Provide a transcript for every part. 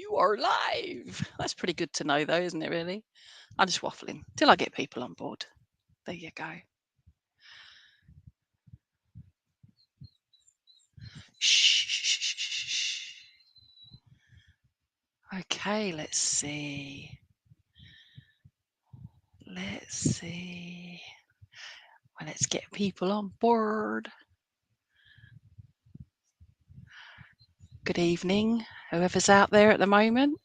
you are live. That's pretty good to know, though, isn't it, really? I'm just waffling till I get people on board. There you go. Shh. Okay, let's see. Well, let's get people on board. Good evening, whoever's out there at the moment.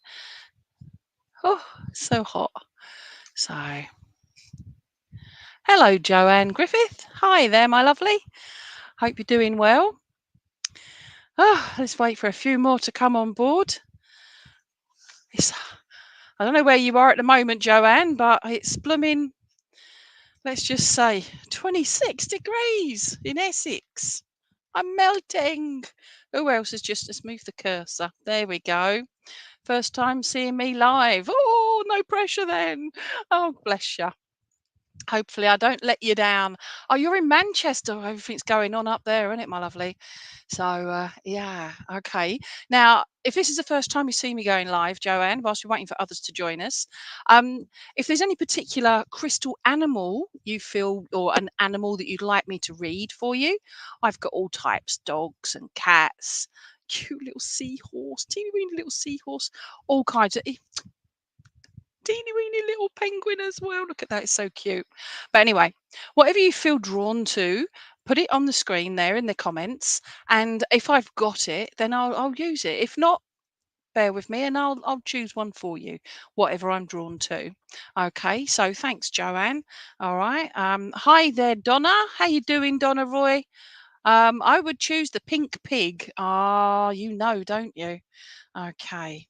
Oh, so hot. So, hello, Joanne Griffith. Hi there, my lovely. Hope you're doing well. Oh, let's wait for a few more to come on board. I don't know where you are at the moment, Joanne, but it's blooming, let's just say, 26 degrees in Essex. I'm melting. Who else has just, let's move the cursor. There we go. First time seeing me live. Oh, no pressure then. Oh, bless you. Hopefully I don't let you down. Oh, you're in Manchester. Everything's going on up there, isn't it, my lovely? So, yeah, okay. Now, if this is the first time you see me going live, Joanne, whilst we're waiting for others to join us, if there's any particular crystal animal you feel, or an animal that you'd like me to read for you, I've got all types, dogs and cats, cute little seahorse, teeny weeny little seahorse, all kinds of teeny weeny little penguin as well. Look at that, it's so cute. But anyway, whatever you feel drawn to, put it on the screen there in the comments, and if I've got it, then I'll use it. If not, bear with me and I'll choose one for you, whatever I'm drawn to. Okay, so thanks, Joanne. All right. Hi there, Donna. How you doing, Donna Roy? I would choose the pink pig. Ah, you know, don't you? Okay.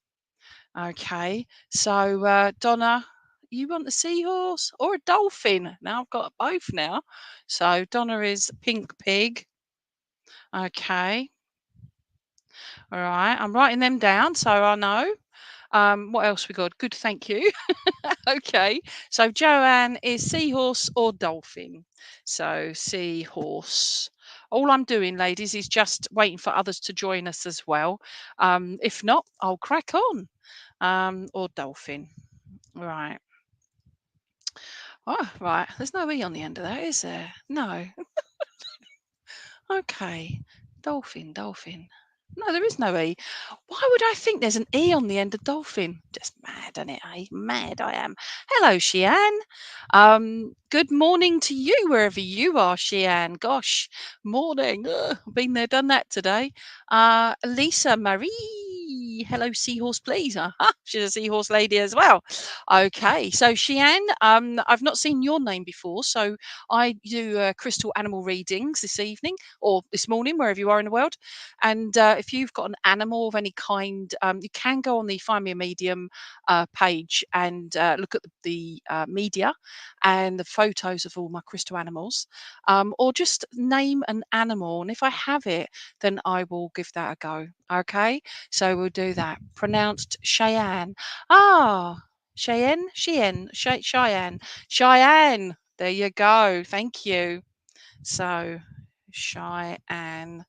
Okay, so Donna, you want a seahorse or a dolphin? Now I've got both now. So Donna is pink pig. Okay, all right. I'm writing them down so I know. What else we got? Good, thank you. Okay, so Joanne is seahorse or dolphin. So seahorse. All I'm doing, ladies, is just waiting for others to join us as well. If not, I'll crack on. Or dolphin. Right. Oh, right. There's no E on the end of that, is there? No. Okay. Dolphin. No, there is no E. Why would I think there's an E on the end of dolphin? Just mad, isn't it? Eh? Mad I am. Hello, Sheanne. Good morning to you, wherever you are, Sheanne. Gosh, morning. Ugh, been there, done that today. Lisa Marie. Hello, seahorse, please. She's a seahorse lady as well. Okay, so Sheanne, I've not seen your name before, so I do crystal animal readings this evening or this morning, wherever you are in the world. And if you've got an animal of any kind, you can go on the Find Me a Medium page and look at the media and the photos of all my crystal animals, or just name an animal. And if I have it, then I will give that a go. Okay, so we'll do that. Pronounced Cheyenne. Ah, Cheyenne. There you go. Thank you. So, Cheyenne.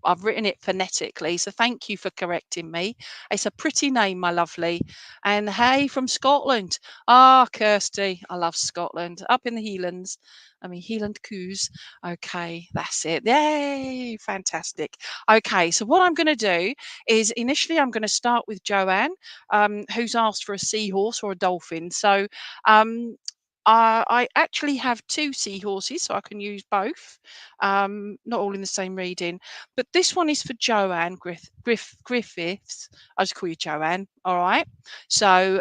I've written it phonetically, so thank you for correcting me. It's a pretty name, my lovely. And hey, from Scotland. Ah, Kirsty, I love Scotland. Up in the Highlands. Highland Coos. Okay, that's it. Yay, fantastic. Okay, so what I'm going to do is initially I'm going to start with Joanne, who's asked for a seahorse or a dolphin. So I actually have two seahorses, so I can use both. Not all in the same reading, but this one is for Joanne Griffiths. I'll just call you Joanne. All right. So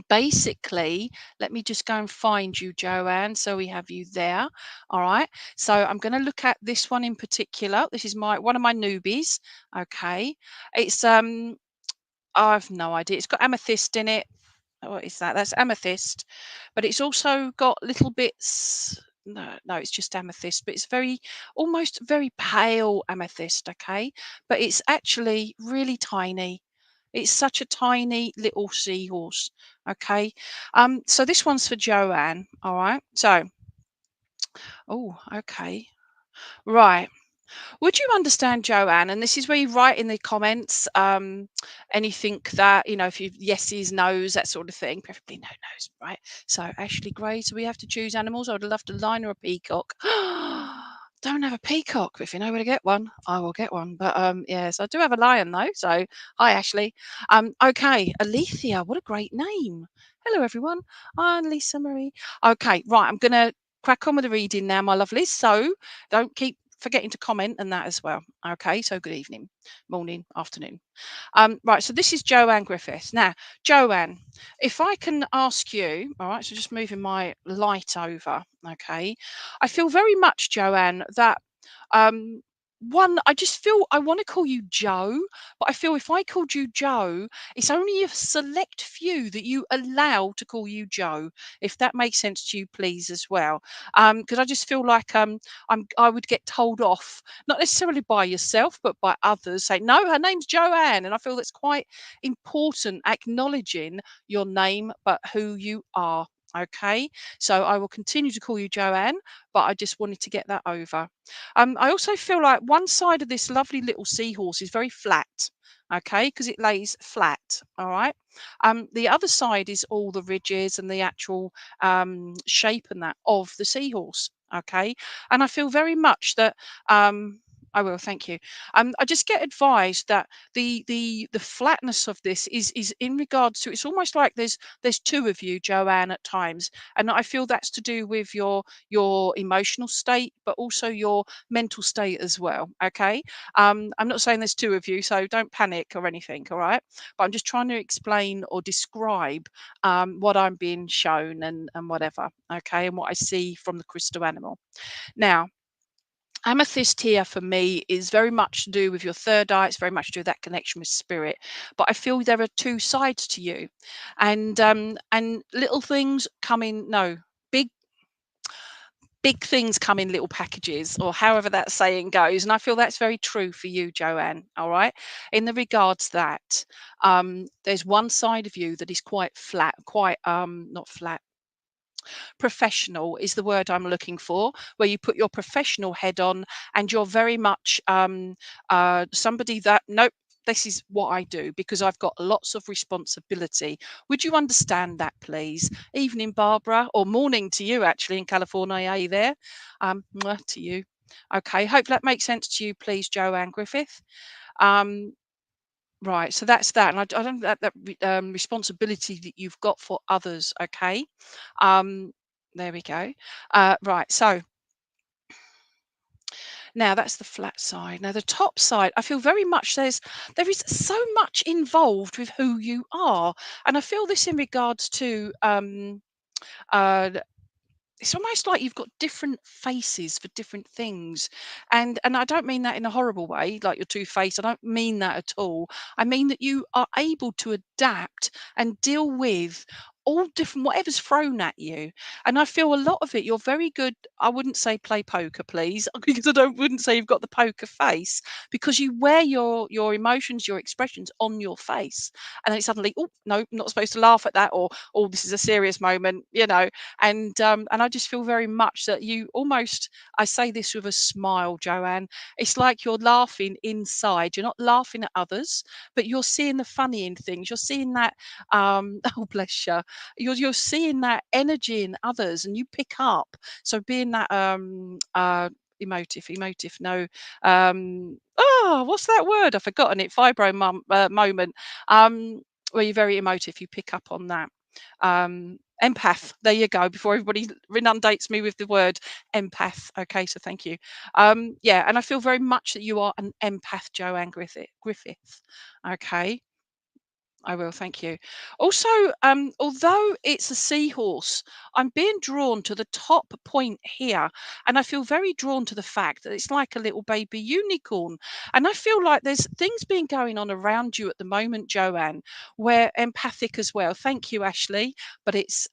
basically, let me just go and find you, Joanne. So we have you there. All right. So I'm going to look at this one in particular. This is one of my newbies. Okay. It's I've no idea. It's got amethyst in it. What is that? That's amethyst, but it's also got little bits. No, it's just amethyst, but it's almost very pale amethyst. Okay, but it's actually really tiny. It's such a tiny little seahorse. Okay, so this one's for Joanne. All right. So, oh, okay, right. Would you understand, Joanne, and this is where you write in the comments, anything that, if you yeses, nos, that sort of thing, preferably no nos, right? So, Ashley Gray, so we have to choose animals. I would love to lion or a peacock. Don't have a peacock. If you know where to get one, I will get one. But yes, I do have a lion though. So, hi, Ashley. Okay, Alethea, what a great name. Hello, everyone. I'm Lisa Marie. Okay, right, I'm gonna crack on with the reading now, my lovelies. So, don't keep forgetting to comment and that as well. Okay, so good evening, morning, afternoon. Right, so this is Joanne Griffiths. Now, Joanne, if I can ask you, all right, so just moving my light over, okay. I feel very much, Joanne, that um one, I just feel I want to call you Joe, but I feel if I called you Joe, it's only a select few that you allow to call you Joe, if that makes sense to you, please, as well. Because I just feel like I would get told off, not necessarily by yourself, but by others, say, no, her name's Joanne. And I feel that's quite important, acknowledging your name, but who you are. Okay. So I will continue to call you Joanne, but I just wanted to get that over. I also feel like one side of this lovely little seahorse is very flat. Okay, because it lays flat. All right. The other side is all the ridges and the actual shape and that of the seahorse. Okay, and I feel very much that I will, thank you. I just get advised that the flatness of this is in regards to, it's almost like there's two of you, Joanne, at times, and I feel that's to do with your emotional state, but also your mental state as well. Okay, I'm not saying there's two of you, so don't panic or anything. All right, but I'm just trying to explain or describe what I'm being shown and whatever. Okay, and what I see from the crystal animal. Now, amethyst here for me is very much to do with your third eye. It's very much to do with that connection with spirit. But I feel there are two sides to you, and little things come in. No, big big things come in little packages, or however that saying goes. And I feel that's very true for you, Joanne. All right, in the regards that there's one side of you that is quite flat, quite not flat, professional is the word I'm looking for, where you put your professional head on and you're very much somebody that, nope, this is what I do because I've got lots of responsibility. Would you understand that, please? Evening, Barbara, or morning to you, actually, in California. Are you there? Mwah to you. Okay, hope that makes sense to you, please, Joanne Griffith. Um, right, so that's that, and I don't responsibility that you've got for others. Okay, there we go. Right, so now that's the flat side. Now the top side, I feel very much there is so much involved with who you are, and I feel this in regards to uh, it's almost like you've got different faces for different things, and I don't mean that in a horrible way, like you're two-faced. I don't mean that at all. I mean that you are able to adapt and deal with all different whatever's thrown at you. And I feel a lot of it, you're very good. I wouldn't say play poker, please, because I don't wouldn't say you've got the poker face, because you wear your emotions, your expressions on your face, and then suddenly, oh no, I'm not supposed to laugh at that, or oh, this is a serious moment, and I just feel very much that you almost, I say this with a smile, Joanne, it's like you're laughing inside. You're not laughing at others, but you're seeing the funny in things. You're seeing that oh bless you, you're seeing that energy in others, and you pick up. So being that emotive, no, oh, what's that word, I've forgotten it, moment, where you're very emotive, you pick up on that. Empath, there you go, before everybody inundates me with the word empath. Okay, so thank you. Yeah, and I feel very much that you are an empath, Joanne Griffith. Okay, I will, thank you. Also, although it's a seahorse, I'm being drawn to the top point here, and I feel very drawn to the fact that it's like a little baby unicorn. And I feel like there's things being going on around you at the moment, Joanne, where empathic as well. Thank you, Ashley. But it's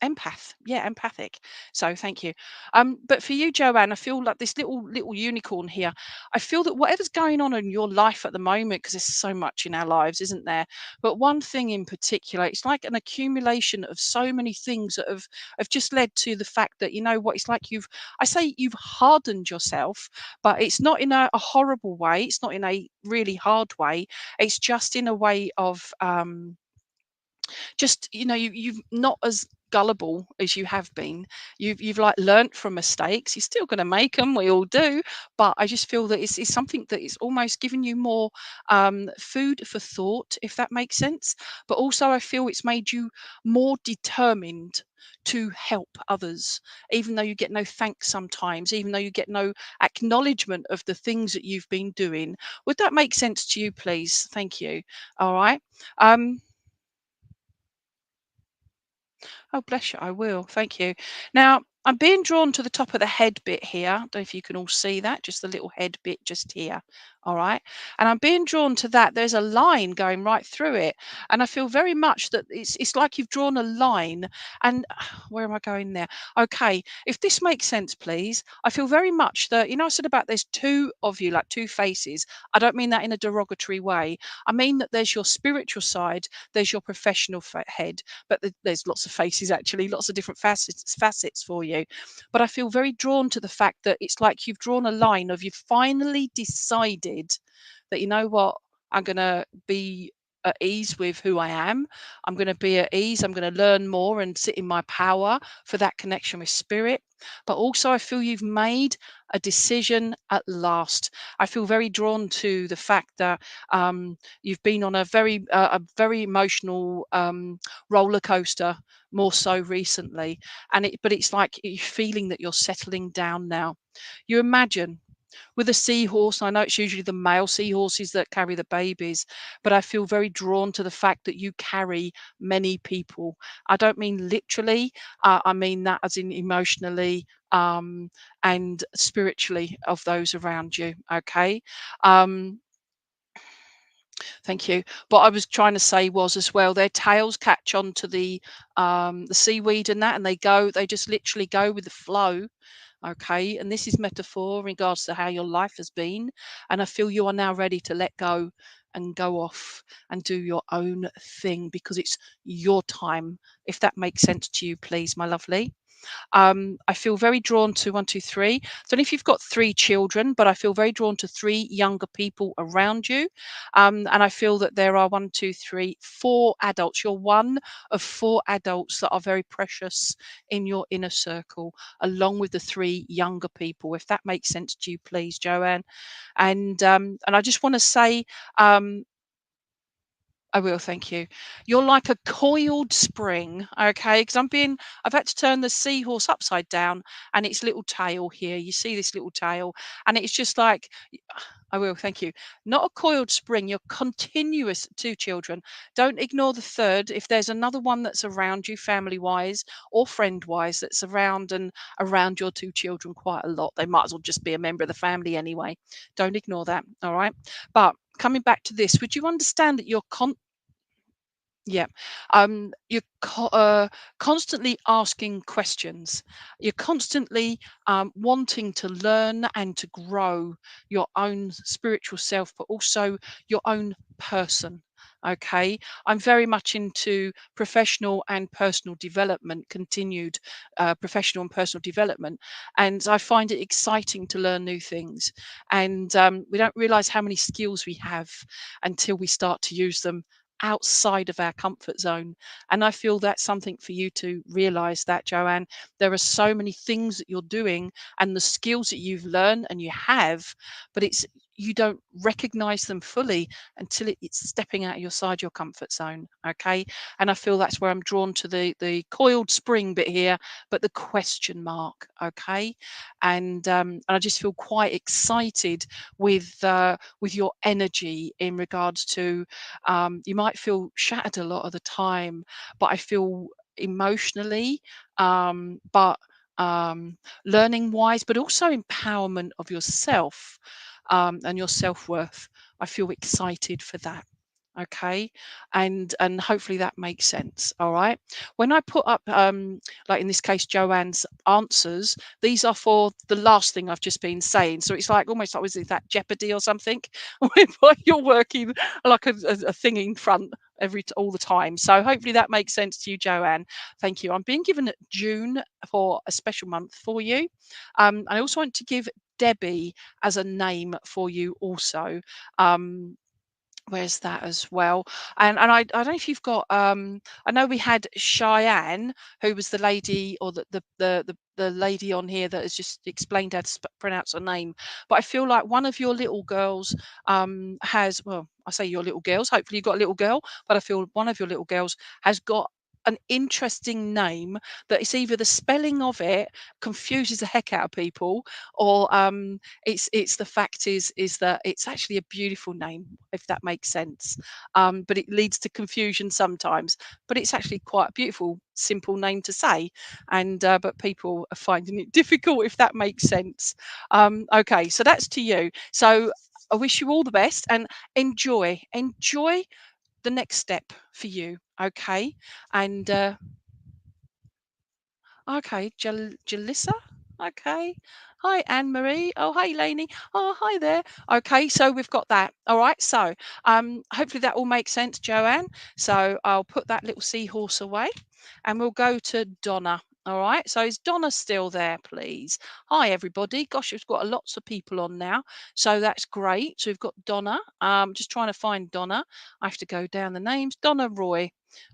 Empath, yeah, empathic. So thank you. But for you, Joanne, I feel like this little unicorn here. I feel that whatever's going on in your life at the moment, because there's so much in our lives, isn't there? But one thing in particular, it's like an accumulation of so many things that have just led to the fact that you know what it's like. I say you've hardened yourself, but it's not in a horrible way. It's not in a really hard way. It's just in a way of just you've not as gullible as you have been. You've like learnt from mistakes. You're still going to make them, we all do, but I just feel that it's something that is almost giving you more food for thought, if that makes sense. But also I feel it's made you more determined to help others, even though you get no thanks sometimes, even though you get no acknowledgement of the things that you've been doing. Would that make sense to you, please? Thank you. All right. um Oh, bless you. I will. Thank you. Now, I'm being drawn to the top of the head bit here. I don't know if you can all see that, just the little head bit just here. All right. And I'm being drawn to that. There's a line going right through it. And I feel very much that it's like you've drawn a line. And where am I going there? Okay. If this makes sense, please. I feel very much that, I said about there's two of you, like two faces. I don't mean that in a derogatory way. I mean that there's your spiritual side, there's your professional head, but there's lots of faces, actually, lots of different facets for you. But I feel very drawn to the fact that it's like you've drawn a line of, you've finally decided that, you know what, I'm going to be at ease with who I am. I'm going to be at ease. I'm going to learn more and sit in my power for that connection with spirit. But also, I feel you've made a decision at last. I feel very drawn to the fact that you've been on a very emotional roller coaster, more so recently, but it's like you're feeling that you're settling down now. You imagine with a seahorse, I know it's usually the male seahorses that carry the babies, but I feel very drawn to the fact that you carry many people. I don't mean literally, I mean that as in emotionally, and spiritually, of those around you. Okay. Um, Thank you. What I was trying to say was as well, their tails catch on to the seaweed and that, and they just literally go with the flow. Okay. And this is metaphor in regards to how your life has been. And I feel you are now ready to let go and go off and do your own thing, because it's your time. If that makes sense to you, please, my lovely. I feel very drawn to one, two, three. So if you've got three children, but I feel very drawn to three younger people around you. And I feel that there are one, two, three, four adults. You're one of four adults that are very precious in your inner circle, along with the three younger people. If that makes sense to you, please, Joanne. And I just want to say, um, I will, thank you. You're like a coiled spring, okay? Because I've had to turn the seahorse upside down, and its little tail here. You see this little tail, and it's just like, I will, thank you. Not a coiled spring. You're continuous. Two children. Don't ignore the third. If there's another one that's around you, family-wise or friend-wise, that's around your two children quite a lot, they might as well just be a member of the family anyway. Don't ignore that. All right. But coming back to this, would you understand that yeah. You're constantly asking questions. You're constantly wanting to learn and to grow your own spiritual self, but also your own person. Okay. I'm very much into professional and personal development, continued professional and personal development. And I find it exciting to learn new things. And we don't realize how many skills we have until we start to use them outside of our comfort zone. And I feel that's something for you to realize, that, Joanne. There are so many things that you're doing and the skills that you've learned and you have, but you don't recognize them fully until it's stepping out of your comfort zone. Okay. And I feel that's where I'm drawn to the coiled spring bit here, but the question mark. Okay. And I just feel quite excited with your energy in regards to, you might feel shattered a lot of the time, but I feel emotionally, but learning wise, but also empowerment of yourself, and your self worth. I feel excited for that. Okay, and hopefully that makes sense. All right, when I put up like in this case Joanne's answers, these are for the last thing I've just been saying, so it's like almost like, was it that Jeopardy or something where you're working like a thing in front all the time. So hopefully that makes sense to you, Joanne. Thank you. I'm being given June for a special month for you. I also want to give Debbie as a name for you also. Where's that as well? And I don't know if you've got I know we had Cheyenne, who was the lady or the lady on here that has just explained how to pronounce her name. But I feel like one of your little girls has, well, I say your little girls, hopefully you've got a little girl, but I feel one of your little girls has got an interesting name that it's either the spelling of it confuses the heck out of people, or it's the fact is that it's actually a beautiful name, if that makes sense. But it leads to confusion sometimes, but it's actually quite a beautiful simple name to say, and but people are finding it difficult, if that makes sense. Okay, so that's to you. So I wish you all the best and enjoy the next step for you. Okay, and okay, Jalissa. Okay. Hi, Anne Marie. Oh, hi, Lainey. Oh, hi there. Okay, so we've got that. All right. So, hopefully that all makes sense, Joanne. So I'll put that little seahorse away, and we'll go to Donna. All right. So is Donna still there, please? Hi, everybody. Gosh, we've got lots of people on now, so that's great. So we've got Donna. Just trying to find Donna. I have to go down the names. Donna Roy.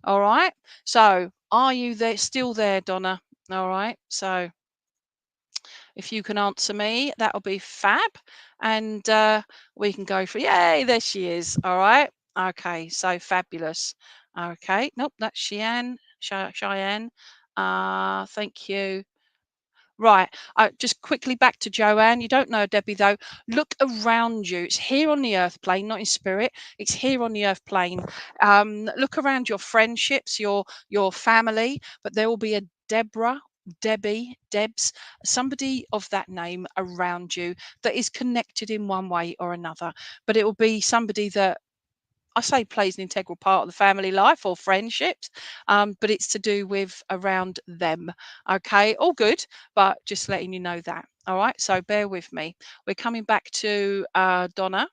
All right. So are you there? Still there, Donna? All right. So if you can answer me, that'll be fab. And we can go for, yay, there she is. All right. Okay. So fabulous. Okay. Nope, that's Cheyenne. Cheyenne. Thank you. Right. Just quickly back to Joanne. You don't know Debbie though. Look around you. It's here on the earth plane, not in spirit. It's here on the earth plane. Look around your friendships, your family, but there will be a Deborah, Debbie, Debs, somebody of that name around you that is connected in one way or another. But it will be somebody that I say plays an integral part of the family life or friendships, but it's to do with around them. Okay, all good, but just letting you know that. All right, so bear with me. We're coming back to Donna.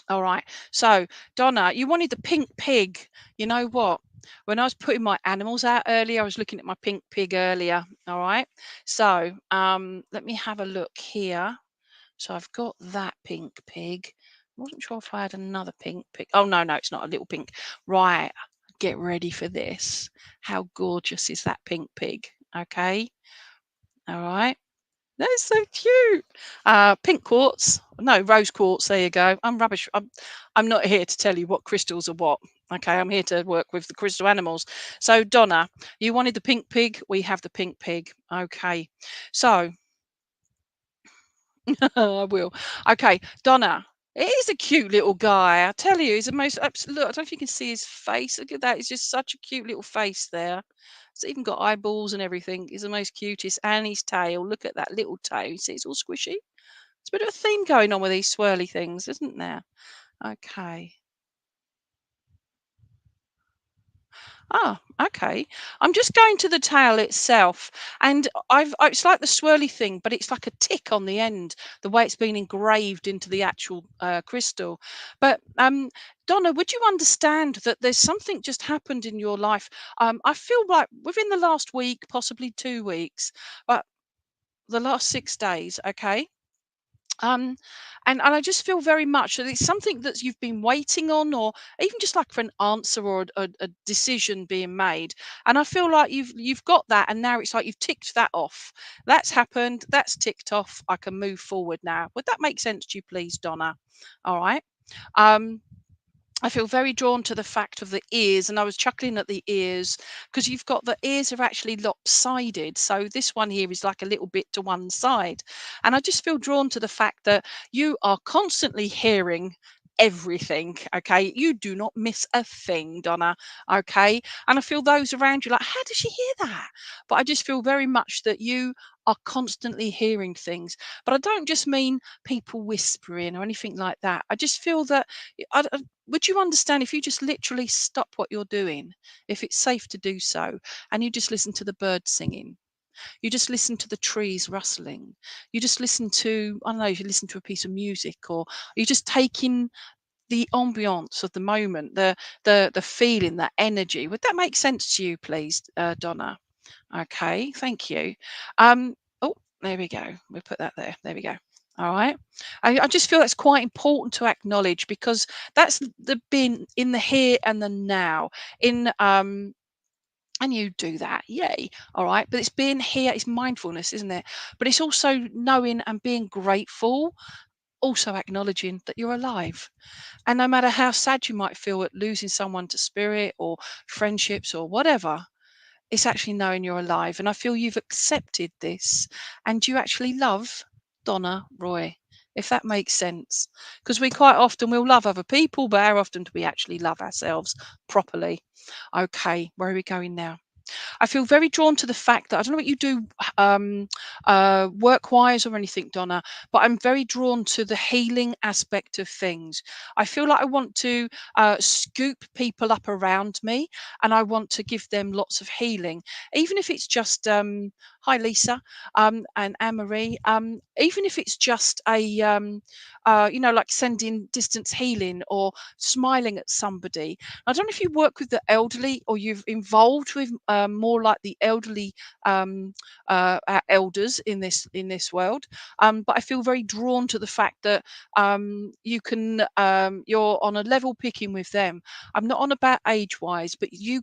All right, so Donna, you wanted the pink pig. You know what? When I was putting my animals out earlier, I was looking at my pink pig earlier. All right, so let me have a look here. So I've got that pink pig. I wasn't sure if I had another pink pig. Oh, no, no, it's not a little pink. Right. Get ready for this. How gorgeous is that pink pig? Okay. All right. That's so cute. Pink quartz. No, rose quartz. There you go. I'm rubbish. I'm not here to tell you what crystals are what. Okay. I'm here to work with the crystal animals. So, Donna, you wanted the pink pig. We have the pink pig. Okay. So, I will. Okay, Donna. It is a cute little guy. I tell you, he's the most absolute. I don't know if you can see his face. Look at that. He's just such a cute little face there. It's even got eyeballs and everything. He's the most cutest. And his tail. Look at that little tail. You see, it's all squishy. It's a bit of a theme going on with these swirly things, isn't there? Okay. Ah, okay. I'm just going to the tail itself, and it's like the swirly thing, but it's like a tick on the end, the way it's been engraved into the actual crystal. But Donna, would you understand that there's something just happened in your life? I feel like within the last week, possibly 2 weeks, but the last 6 days, okay? Um, and I just feel very much that it's something that you've been waiting on, or even just like for an answer or a decision being made. And I feel like you've got that, and now it's like you've ticked that off. That's happened. That's ticked off. I can move forward now. Would that make sense to you, please, Donna? All right. Um, I feel very drawn to the fact of the ears, and I was chuckling at the ears because you've got the ears are actually lopsided. So this one here is like a little bit to one side. And I just feel drawn to the fact that you are constantly hearing. everything. Okay, you do not miss a thing, Donna. Okay, and I feel those around you like, how does she hear that? But I just feel very much that you are constantly hearing things. But I don't just mean people whispering or anything like that. I just feel that would you understand if you just literally stop what you're doing, if it's safe to do so, and you just listen to the birds singing, you just listen to the trees rustling, you just listen to, I don't know, you listen to a piece of music, or you just take in the ambiance of the moment, the feeling, the energy. Would that make sense to you, please, Donna? Okay, thank you. Um, oh, there we go. We'll put that there. There we go. All right. I just feel that's quite important to acknowledge, because that's the being in the here and the now. In and you do that, yay. All right. But it's being here, it's mindfulness, isn't it? But it's also knowing and being grateful, also acknowledging that you're alive. And no matter how sad you might feel at losing someone to spirit or friendships or whatever, it's actually knowing you're alive. And I feel you've accepted this and you actually love Donna Roy, if that makes sense. Because we quite often will love other people, but how often do we actually love ourselves properly? Okay, where are we going now? I feel very drawn to the fact that I don't know what you do work wise or anything, Donna, but I'm very drawn to the healing aspect of things. I feel like I want to scoop people up around me, and I want to give them lots of healing, even if it's just hi Lisa, and Anne Marie, even if it's just a like sending distance healing or smiling at somebody. I don't know if you work with the elderly or you've involved with more like the elderly, our elders in this world. But I feel very drawn to the fact that you're on a level picking with them. I'm not on about age wise, but you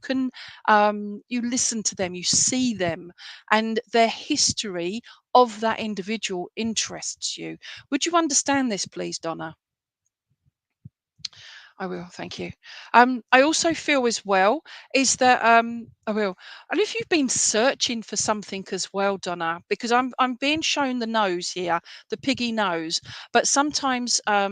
listen to them, you see them, and their history of that individual interests you. Would you understand this, please, Donna? I will, thank you. I also feel as well is that I will. And if you've been searching for something as well, Donna, because I'm being shown the nose here, the piggy nose, but sometimes I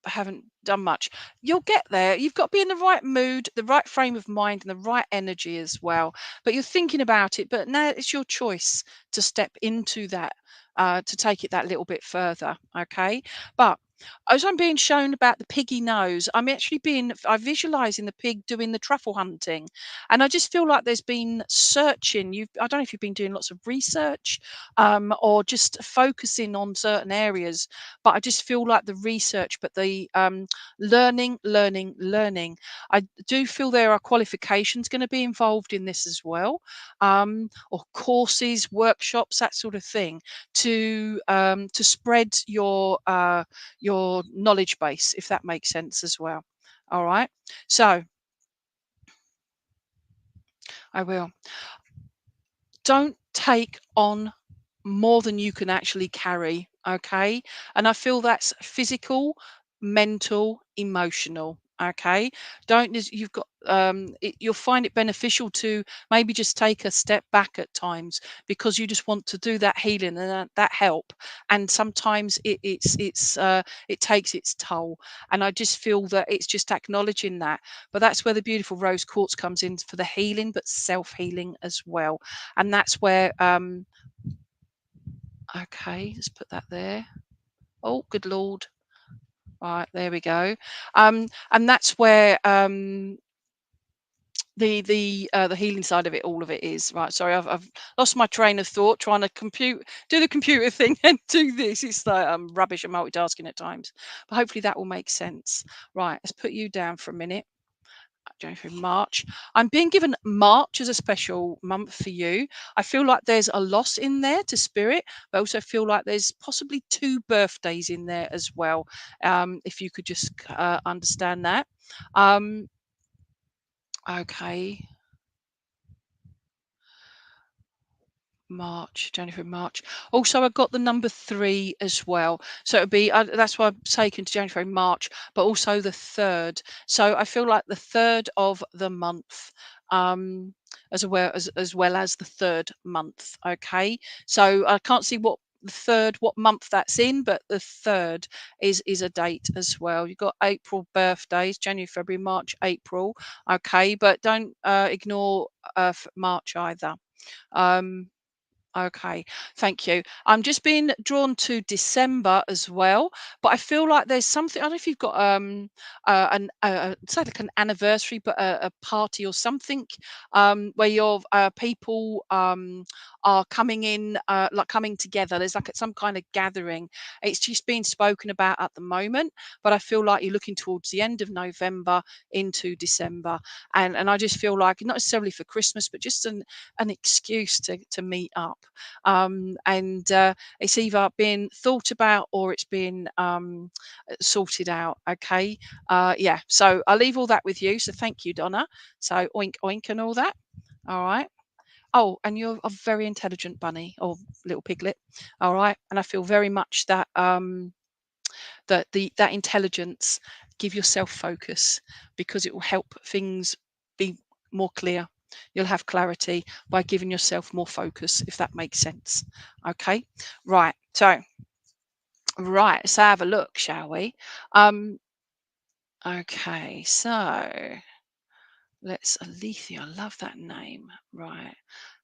haven't done much. You'll get there. You've got to be in the right mood, the right frame of mind, and the right energy as well. But you're thinking about it. But now it's your choice to step into that, to take it that little bit further. Okay. But as I'm being shown about the piggy nose, I visualizing the pig doing the truffle hunting. And I just feel like there's been searching. I don't know if you've been doing lots of research, or just focusing on certain areas, but I just feel like the research, but the learning. I do feel there are qualifications going to be involved in this as well, or courses, workshops, that sort of thing, to spread your knowledge base, if that makes sense as well. All right, so I will. Don't take on more than you can actually carry. Okay. And I feel that's physical, mental, emotional. Okay. Don't just, you've got, you'll find it beneficial to maybe just take a step back at times, because you just want to do that healing and that help. And sometimes it takes its toll. And I just feel that it's just acknowledging that. But that's where the beautiful rose quartz comes in for the healing, but self healing as well. And that's where, okay, let's put that there. Oh, good Lord. Right, there we go. And that's where the healing side of it, all of it is. Right. Sorry, I've lost my train of thought trying to do the computer thing and do this. It's like rubbish and multitasking at times. But hopefully that will make sense. Right, let's put you down for a minute. January, March. I'm being given March as a special month for you. I feel like there's a loss in there to spirit, but I also feel like there's possibly two birthdays in there as well. If you could just understand that. Um, okay. March, January, March. Also, I got the number 3 as well. So it'd be that's why I've taken to January, March, but also the 3rd. So I feel like the 3rd of the month, as well as the 3rd month. Okay. So I can't see what the third, what month that's in, but the third is a date as well. You've got April birthdays, January, February, March, April. Okay, but don't ignore March either. Um, Okay, thank you. I'm just being drawn to December as well, but I feel like there's something. I don't know if you've got it's like an anniversary, but a party or something, where your people are coming in, like coming together. There's like some kind of gathering. It's just being spoken about at the moment, but I feel like you're looking towards the end of November into December, and I just feel like not necessarily for Christmas, but just an excuse to meet up. And it's either been thought about or it's been sorted out. Okay. Yeah. So I'll leave all that with you. So thank you, Donna. So oink, oink, and all that. All right. Oh, and you're a very intelligent bunny or little piglet. All right. And I feel very much that that intelligence, give yourself focus because it will help things be more clear. You'll have clarity by giving yourself more focus, if that makes sense. Okay, right. So right, let's have a look, shall we? Okay, so let's Alethea. I love that name. Right.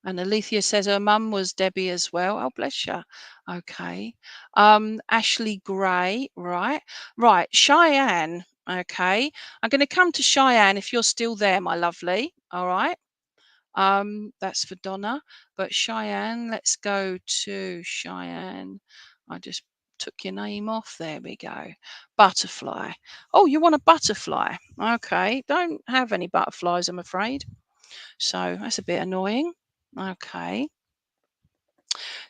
And Alethea says her mum was Debbie as well. Oh, bless her. Okay. Ashley Gray. Right. Right. Cheyenne. Okay. I'm going to come to Cheyenne if you're still there, my lovely. All right. That's for Donna. But Cheyenne, let's go to Cheyenne. I just took your name off. There we go. Butterfly. Oh, you want a butterfly? Okay. Don't have any butterflies, I'm afraid. So that's a bit annoying. Okay.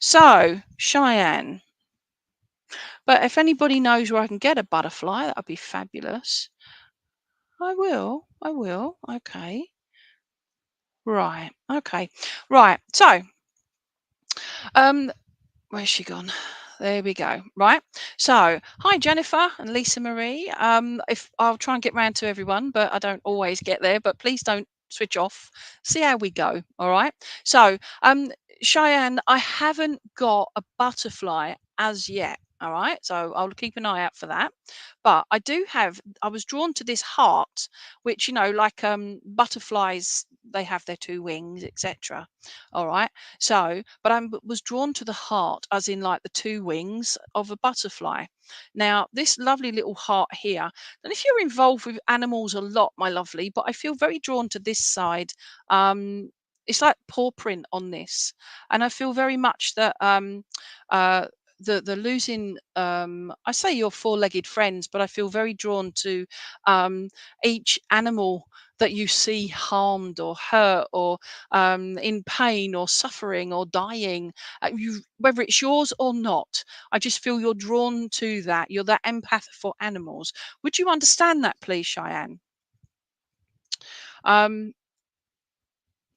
So, Cheyenne. But if anybody knows where I can get a butterfly, that would be fabulous. I will. I will. Okay. Right. Okay. Right. So, um, where's she gone? There we go. Right. So, hi Jennifer and Lisa Marie. If I'll try and get round to everyone, but I don't always get there. But please don't switch off. See how we go. All right. So, Cheyenne, I haven't got a butterfly as yet. All right. So I'll keep an eye out for that. But I do have. I was drawn to this heart, which like butterflies. They have their two wings, etc. All right. So, but I was drawn to the heart, as in like the two wings of a butterfly. Now, this lovely little heart here, and if you're involved with animals a lot, my lovely, but I feel very drawn to this side. It's like paw print on this, and I feel very much that uh, the losing. I say your four-legged friends, but I feel very drawn to each animal that you see harmed or hurt or in pain or suffering or dying, whether it's yours or not. I just feel you're drawn to that. You're that empath for animals. Would you understand that, please, Cheyenne? Um,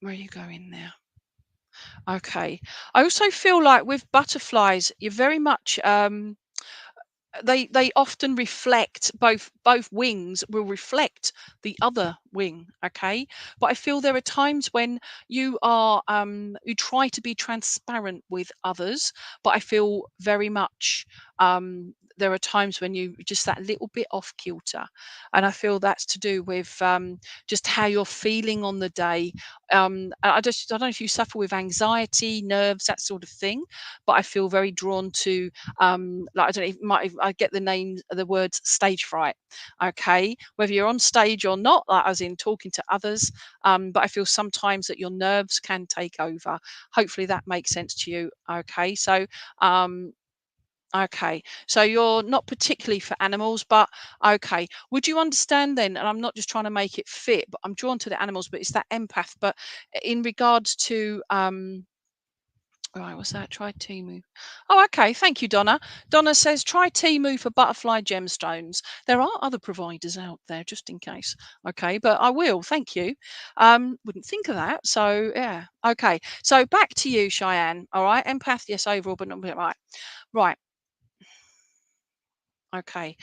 where are you going there? Okay. I also feel like with butterflies, you're very much they often reflect both wings will reflect the other wing. Okay, but I feel there are times when you try to be transparent with others, but I feel very much there are times when you just that little bit off kilter, and I feel that's to do with just how you're feeling on the day. I don't know if you suffer with anxiety, nerves, that sort of thing, but I feel very drawn to like I don't know, I get the name, the words stage fright. Okay, whether you're on stage or not, like as in talking to others, but I feel sometimes that your nerves can take over. Hopefully that makes sense to you. Okay, so um, okay, so you're not particularly for animals, but okay. Would you understand then? And I'm not just trying to make it fit, but I'm drawn to the animals, but it's that empath. But in regards to right, what's that? Try Timu. Oh, okay. Thank you, Donna. Donna says try Timu for butterfly gemstones. There are other providers out there, just in case. Okay, but I will. Thank you. Wouldn't think of that. So yeah. Okay. So back to you, Cheyenne. All right. Empath, yes, overall, but not right. Right. Okay.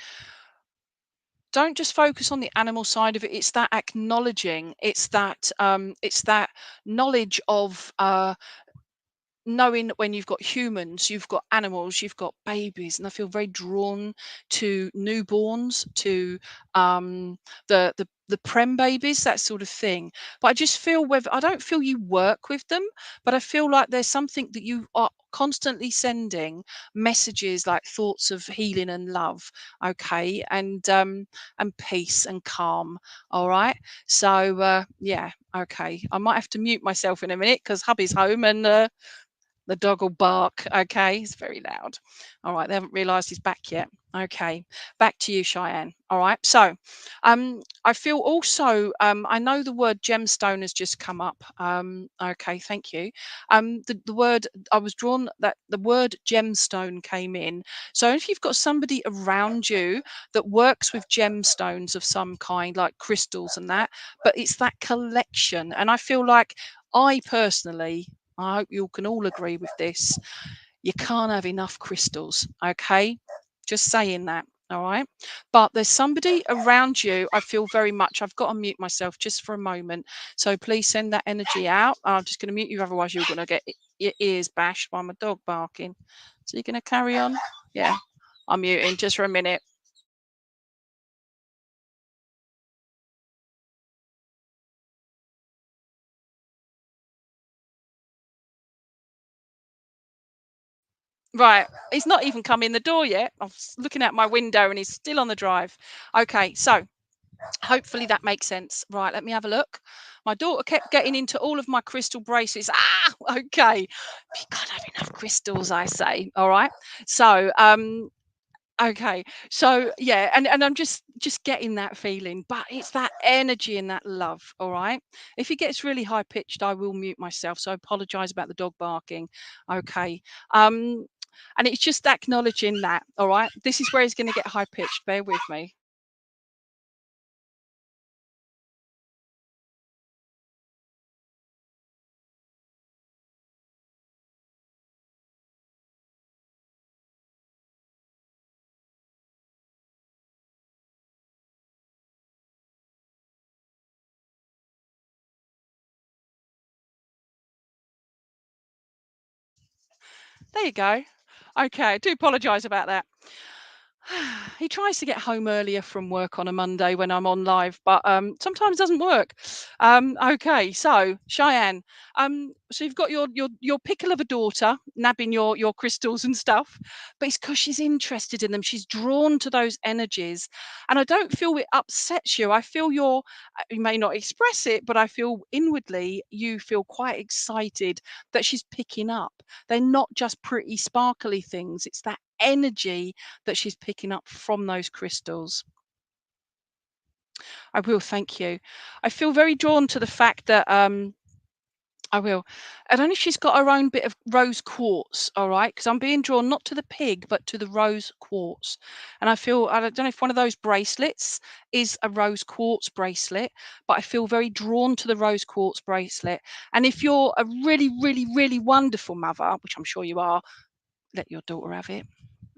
Don't just focus on the animal side of it. It's that acknowledging. It's that knowledge of knowing that when you've got humans, you've got animals, you've got babies, and I feel very drawn to newborns, to the prem babies, that sort of thing. But I just feel whether I don't feel you work with them, but I feel like there's something that you are constantly sending messages, like thoughts of healing and love, okay, and peace and calm. All right. So yeah, okay. I might have to mute myself in a minute because hubby's home and the dog will bark. Okay, he's very loud. All right, they haven't realised he's back yet. Okay, back to you, Cheyenne. All right, so I feel also, I know the word gemstone has just come up. Okay, thank you. The word, I was drawn that the word gemstone came in. So if you've got somebody around you that works with gemstones of some kind, like crystals and that, but it's that collection. And I feel like I personally, I hope you can all agree with this. You can't have enough crystals, okay? Just saying that, all right? But there's somebody around you. I feel very much. I've got to mute myself just for a moment. So please send that energy out. I'm just going to mute you, otherwise you're going to get your ears bashed by my dog barking. So you're going to carry on? Yeah, I'm muting just for a minute. Right, he's not even come in the door yet. I'm looking out my window and he's still on the drive. Okay, so hopefully that makes sense. Right, let me have a look. My daughter kept getting into all of my crystal bracelets. Ah, okay. You can't have enough crystals, I say. All right. So, okay. So yeah, and I'm just getting that feeling, but it's that energy and that love. All right. If it gets really high pitched, I will mute myself. So I apologize about the dog barking. Okay. Um, and it's just acknowledging that. All right. This is where it's going to get high pitched. Bear with me. There you go. Okay, I do apologise about that. He tries to get home earlier from work on a Monday when I'm on live, but sometimes doesn't work. Okay, so Cheyenne, so you've got your pickle of a daughter nabbing your crystals and stuff, but it's because she's interested in them. She's drawn to those energies, and I don't feel it upsets you. I feel you may not express it, but I feel inwardly you feel quite excited that she's picking up. They're not just pretty sparkly things. It's that energy that she's picking up from those crystals. I will, thank you. I feel very drawn to the fact that I will. I don't know if she's got her own bit of rose quartz, all right, because I'm being drawn not to the pig, but to the rose quartz. And I don't know if one of those bracelets is a rose quartz bracelet, but I feel very drawn to the rose quartz bracelet. And if you're a really, really, really wonderful mother, which I'm sure you are, let your daughter have it.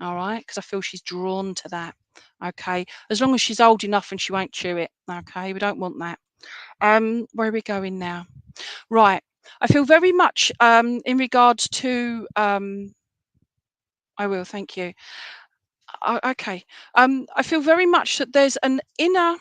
All right, because I feel she's drawn to that. Okay, as long as she's old enough and she won't chew it. Okay, we don't want that. Where are we going now? Right, I feel very much in regards to. I will, thank you. Okay, I feel very much that there's an inner,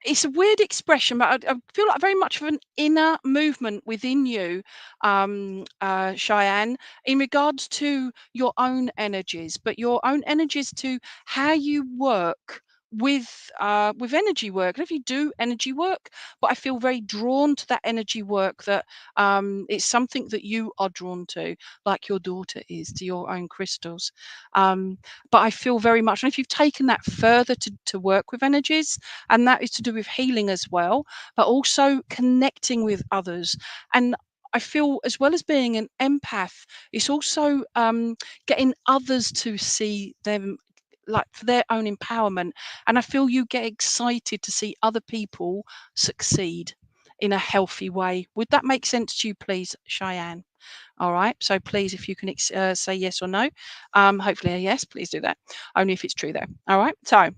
it's a weird expression, but I feel like very much of an inner movement within you, Cheyenne, in regards to your own energies, but your own energies to how you work with energy work. And if you do energy work, but I feel very drawn to that energy work that it's something that you are drawn to, like your daughter is to your own crystals. But I feel very much, and if you've taken that further to work with energies, and that is to do with healing as well, but also connecting with others. And I feel, as well as being an empath, it's also getting others to see them like for their own empowerment. And I feel you get excited to see other people succeed in a healthy way. Would that make sense to you, please, Cheyenne? All right. So please, if you can say yes or no, hopefully a yes, please do that. Only if it's true, though. All right. So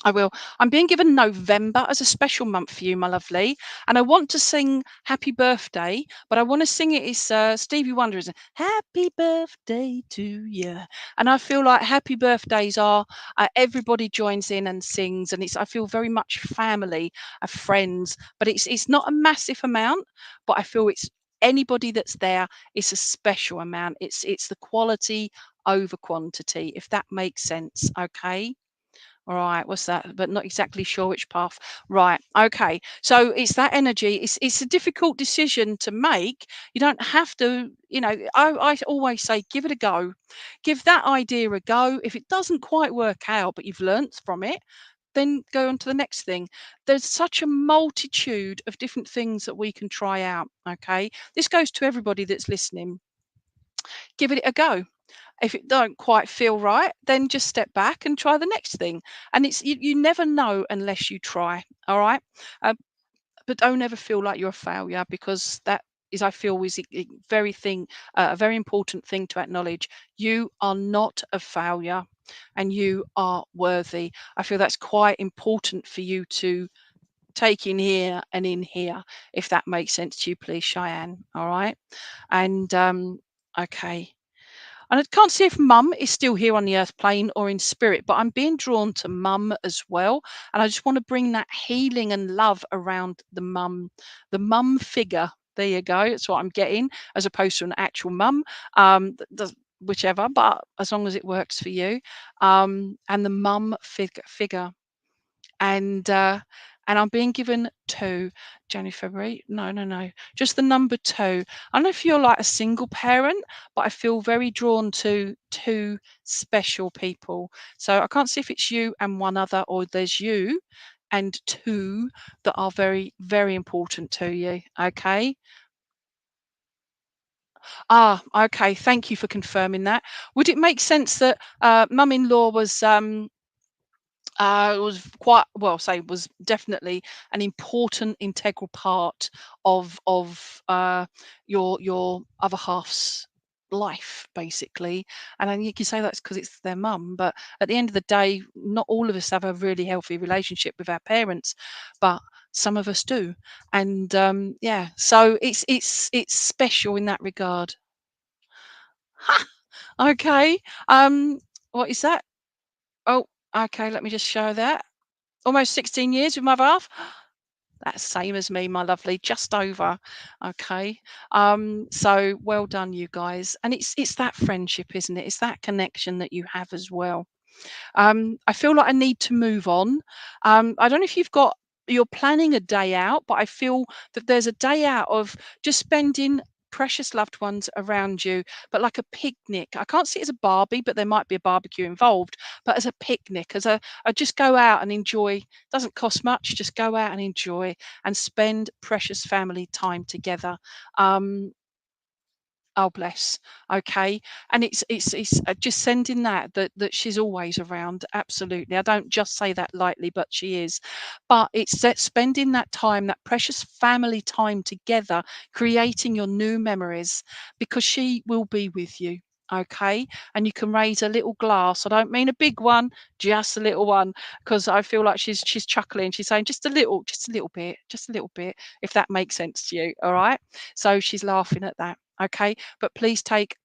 I will. I'm being given November as a special month for you, my lovely. And I want to sing Happy Birthday, but I want to sing it. It's Stevie Wonder, is Happy Birthday to you. And I feel like happy birthdays are everybody joins in and sings, and I feel very much family, friends. But it's not a massive amount, but I feel it's anybody that's there. It's a special amount. It's the quality over quantity, if that makes sense. Okay. All right, what's that? But not exactly sure which path. Right. Okay. So it's that energy. It's a difficult decision to make. You don't have to, I always say give it a go. Give that idea a go. If it doesn't quite work out, but you've learnt from it, then go on to the next thing. There's such a multitude of different things that we can try out. Okay. This goes to everybody that's listening. Give it a go. If it don't quite feel right, then just step back and try the next thing. And you never know unless you try. All right. Uh, but don't ever feel like you're a failure, because that is, I feel, is a very important thing to acknowledge. You are not a failure, and you are worthy. I feel that's quite important for you to take in here and in here, if that makes sense to you, please, Cheyenne. All right. And okay. And I can't see if mum is still here on the earth plane or in spirit, but I'm being drawn to mum as well. And I just want to bring that healing and love around the mum figure. There you go. That's what I'm getting, as opposed to an actual mum. Whichever, but as long as it works for you. And the mum figure. And I'm being given 2, January, February. No, no, no, just the number 2. I don't know if you're like a single parent, but I feel very drawn to 2 special people. So I can't see if it's you and one other, or there's you and 2 that are very, very important to you. Okay. Okay. Thank you for confirming that. Would it make sense that mum-in-law was quite well, say was definitely an important integral part of your other half's life, basically? And then you can say that's because it's their mum, but at the end of the day, not all of us have a really healthy relationship with our parents, but some of us do. And yeah, so it's special in that regard. Ha! Okay. What is that? Oh, okay, let me just show that. Almost 16 years with my other half. That's same as me, my lovely, just over. Okay. So well done, you guys. And it's that friendship, isn't it? It's that connection that you have as well. I feel like I need to move on. I don't know if you're planning a day out, but I feel that there's a day out of just spending precious loved ones around you, but like a picnic. I can't see it as a Barbie, but there might be a barbecue involved, but as a picnic, a just go out and enjoy. Doesn't cost much, just go out and enjoy and spend precious family time together. Um, Oh, bless. Okay. And it's just sending that she's always around. Absolutely. I don't just say that lightly, but she is. But it's that spending that time, that precious family time together, creating your new memories, because she will be with you. Okay. And you can raise a little glass. I don't mean a big one, just a little one, because I feel like she's chuckling. She's saying just a little bit, just a little bit, if that makes sense to you. All right. So she's laughing at that. Okay, but please take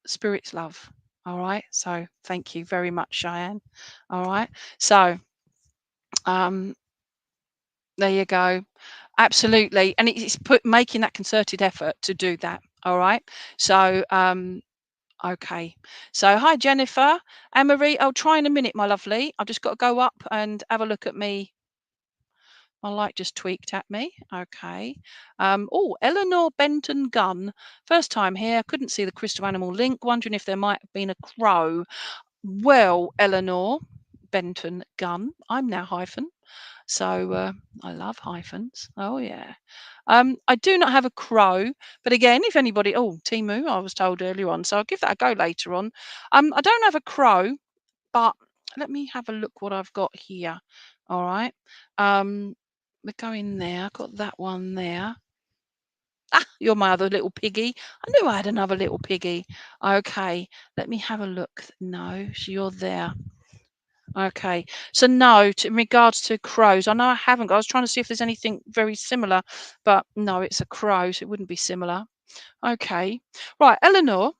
spirit's love. All right. So thank you very much, Cheyenne. All right. So um, there you go. Absolutely, and it's making that concerted effort to do that. All right. So okay. So hi, Jennifer, Anne Marie. I'll try in a minute, my lovely. I've just got to go up and have a look at me. My light just tweaked at me. Okay. Oh, Eleanor Benton Gunn. First time here. Couldn't see the crystal animal link. Wondering if there might have been a crow. Well, Eleanor Benton Gunn. I'm now hyphen. So I love hyphens. Oh yeah. I do not have a crow, but again, if anybody, oh Timu, I was told earlier on, so I'll give that a go later on. I don't have a crow, but let me have a look what I've got here. All right. Um, we're going there. I've got that one there. Ah, you're my other little piggy. I knew I had another little piggy. Okay, let me have a look. No, so you're there. Okay. So no, in regards to crows, I know I haven't. I was trying to see if there's anything very similar, but no, it's a crow, so it wouldn't be similar. Okay. Right, Eleanor.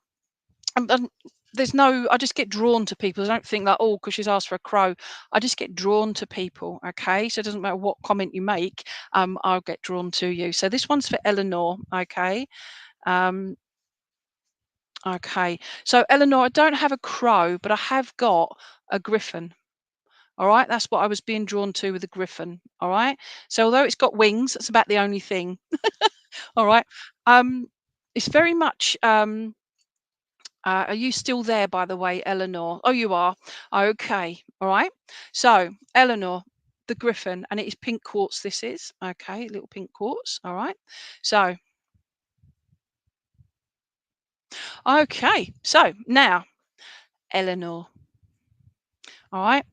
And there's no, I just get drawn to people. I don't think that, oh, because she's asked for a crow. I just get drawn to people. Okay. So it doesn't matter what comment you make, I'll get drawn to you. So this one's for Eleanor. Okay. Um, okay. So Eleanor, I don't have a crow, but I have got a griffin. All right. That's what I was being drawn to with the griffin. All right. So although it's got wings, that's about the only thing. All right. Um, it's very much are you still there, by the way, Eleanor? Oh, you are. Okay. All right. So, Eleanor, the griffin, and it is pink quartz. This is okay. Little pink quartz. All right. So, okay. So now, Eleanor. All right.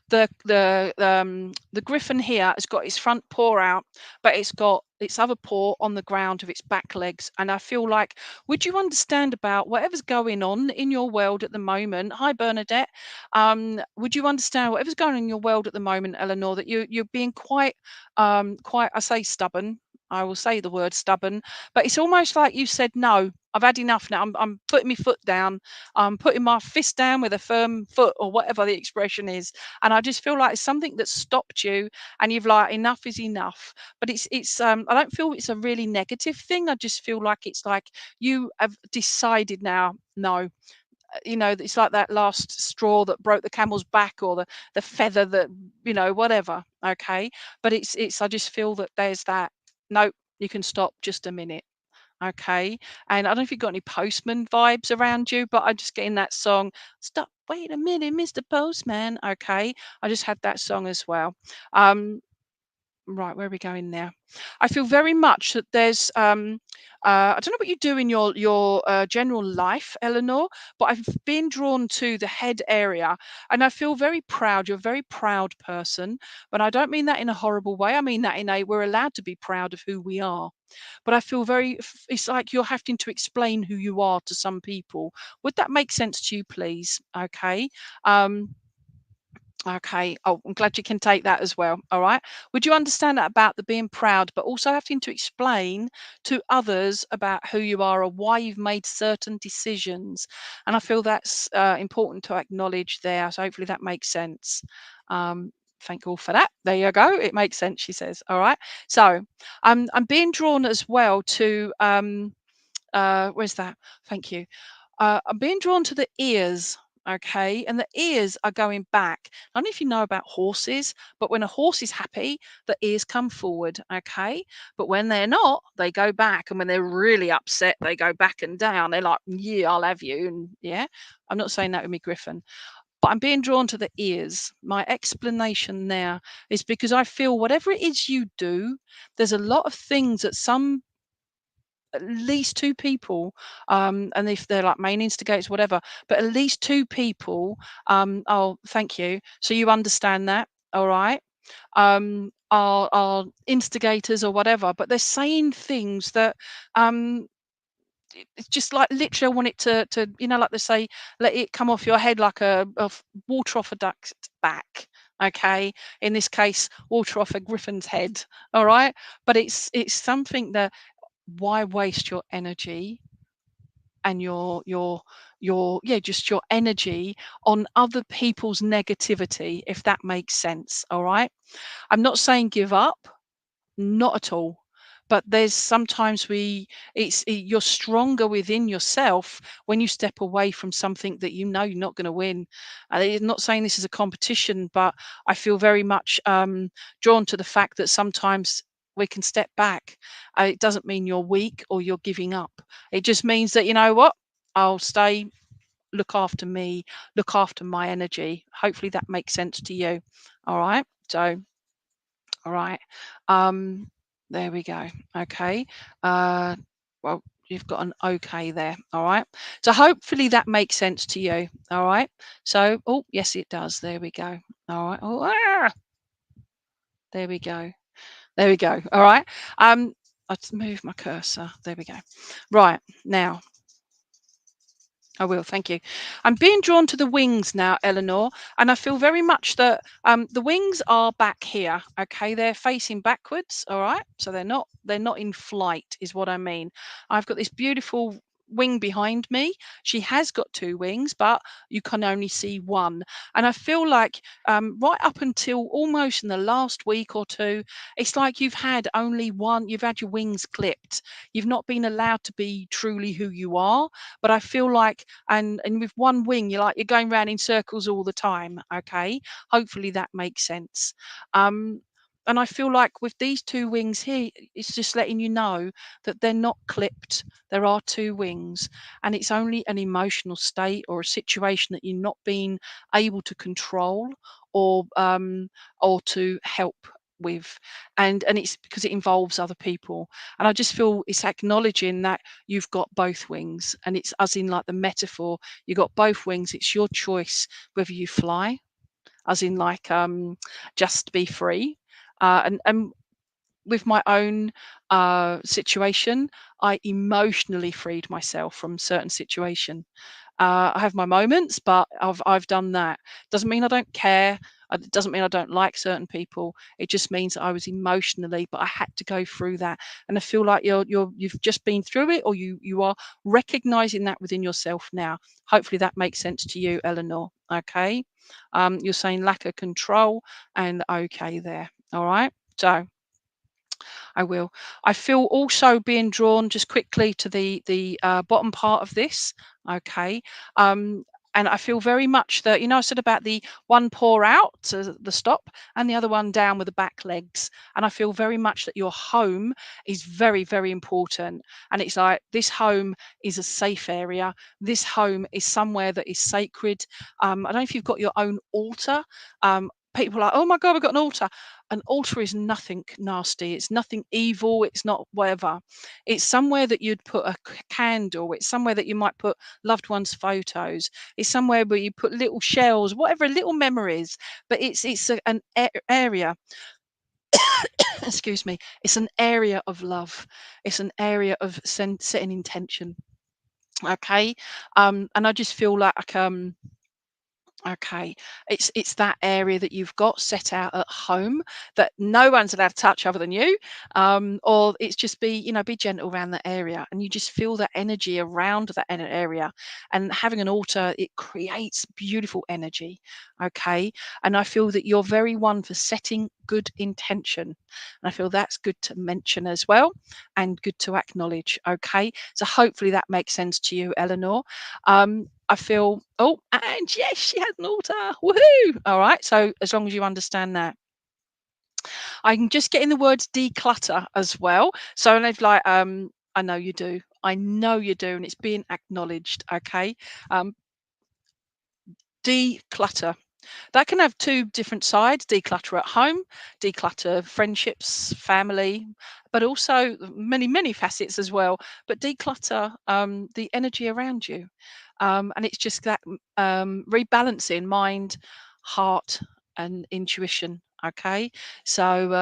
The griffin here has got its front paw out, but it's got its other paw on the ground of its back legs. And I feel like, would you understand about whatever's going on in your world at the moment? Hi, Bernadette. Would you understand whatever's going on in your world at the moment, Eleanor? That you're being quite, I say stubborn. I will say the word stubborn, but it's almost like you said, no, I've had enough now. I'm putting my foot down. I'm putting my fist down with a firm foot, or whatever the expression is, and I just feel like it's something that stopped you, and you've like, enough is enough. But it's I don't feel it's a really negative thing. I just feel like it's like you have decided now, no, it's like that last straw that broke the camel's back, or the feather that, whatever. Okay. But it's I just feel that there's that, no, you can stop just a minute. Okay. And I don't know if you've got any postman vibes around you, but I'm just getting that song. Stop, wait a minute, Mr. Postman. Okay. I just had that song as well. Um, right, where are we going now? I feel very much that there's I don't know what you do in your general life, Eleanor, but I've been drawn to the head area, and I feel very proud. You're a very proud person, but I don't mean that in a horrible way. I mean that in a, we're allowed to be proud of who we are. But I feel it's like you're having to explain who you are to some people. Would that make sense to you, please? Okay. Um, okay. Oh, I'm glad you can take that as well. All right. Would you understand that about the being proud, but also having to explain to others about who you are or why you've made certain decisions? And I feel that's important to acknowledge there. So hopefully that makes sense. Um, thank you all for that. There you go. It makes sense, she says. All right. So I'm being drawn as well to where's that? Thank you. I'm being drawn to the ears. Okay, and the ears are going back. I don't know if you know about horses, but when a horse is happy, the ears come forward. Okay, but when they're not, they go back. And when they're really upset, they go back and down. They're like, "Yeah, I'll have you." And yeah, I'm not saying that with me, Griffin, but I'm being drawn to the ears. My explanation there is because I feel whatever it is you do, there's a lot of things that some, at least two people, and if they're like main instigators, whatever, but at least two people, oh, thank you. So you understand that, all right? Are instigators or whatever, but they're saying things that um it's just like literally I want it to like they say, let it come off your head like water off a duck's back. Okay, in this case, water off a griffin's head. All right, but it's something that, why waste your energy and your yeah, just your energy on other people's negativity, if that makes sense. All right, I'm not saying give up, not at all, but there's sometimes you're stronger within yourself when you step away from something that you know you're not going to win. I'm not saying this is a competition, but I feel very much drawn to the fact that sometimes we can step back. It doesn't mean you're weak or you're giving up. It just means that, you know what, I'll stay, look after me, look after my energy. Hopefully that makes sense to you. All right, so all right. Um, there we go. Okay. Uh, well, you've got an okay there. All right. So hopefully that makes sense to you. All right. So, oh, yes, it does. There we go. All right. Oh, there we go. There we go. All right. I'll move my cursor. There we go. Right. Now, I will, thank you. I'm being drawn to the wings now, Eleanor, and I feel very much that the wings are back here. Okay, they're facing backwards. All right, so they're not in flight, is what I mean. I've got this beautiful wing behind me. She has got two wings, but you can only see one. And I feel like right up until almost in the last week or two, it's like you've had only one. You've had your wings clipped. You've not been allowed to be truly who you are. But I feel like and with one wing you're going round in circles all the time. Okay, hopefully that makes sense. Um and I feel like with these two wings here, it's just letting you know that they're not clipped. There are two wings, and it's only an emotional state or a situation that you're not being able to control or to help with, and it's because it involves other people. And I just feel it's acknowledging that you've got both wings, and it's as in like the metaphor, you got both wings. It's your choice whether you fly, as in like just be free. And with my own situation, I emotionally freed myself from certain situation. I have my moments, but I've done that. Doesn't mean I don't care. It doesn't mean I don't like certain people. It just means that I was emotionally, but I had to go through that. And I feel like you've just been through it, or you are recognizing that within yourself now. Hopefully that makes sense to you, Eleanor. Okay. You're saying lack of control, and okay there. All right. So I will. I feel also being drawn just quickly to the bottom part of this. Okay. Um, and I feel very much that, I said about the one paw out to the stop and the other one down with the back legs. And I feel very much that your home is very, very important. And it's like this home is a safe area. This home is somewhere that is sacred. I don't know if you've got your own altar. People are like, oh my God, we've got an altar. An altar is nothing nasty. It's nothing evil. It's not whatever. It's somewhere that you'd put a candle. It's somewhere that you might put loved ones' photos. It's somewhere where you put little shells, whatever, little memories. But an area. Excuse me. It's an area of love. It's an area of setting intention. Okay. And I just feel like okay, it's that area that you've got set out at home that no one's allowed to touch other than you, or it's just be gentle around that area, and you just feel that energy around that area. And having an altar, it creates beautiful energy, okay. And I feel that you're very one for setting good intention, and I feel that's good to mention as well, and good to acknowledge, okay. So hopefully that makes sense to you, Eleanor. I feel, oh, and yes, she has an altar. Woohoo! All right. So as long as you understand that, I can just get in the words declutter as well. So and they've like, I know you do. I know you do, and it's being acknowledged. Okay. Um, declutter. That can have two different sides: declutter at home, declutter friendships, family, but also many, many facets as well. But declutter the energy around you. And it's just that rebalancing mind, heart, and intuition. Okay. So,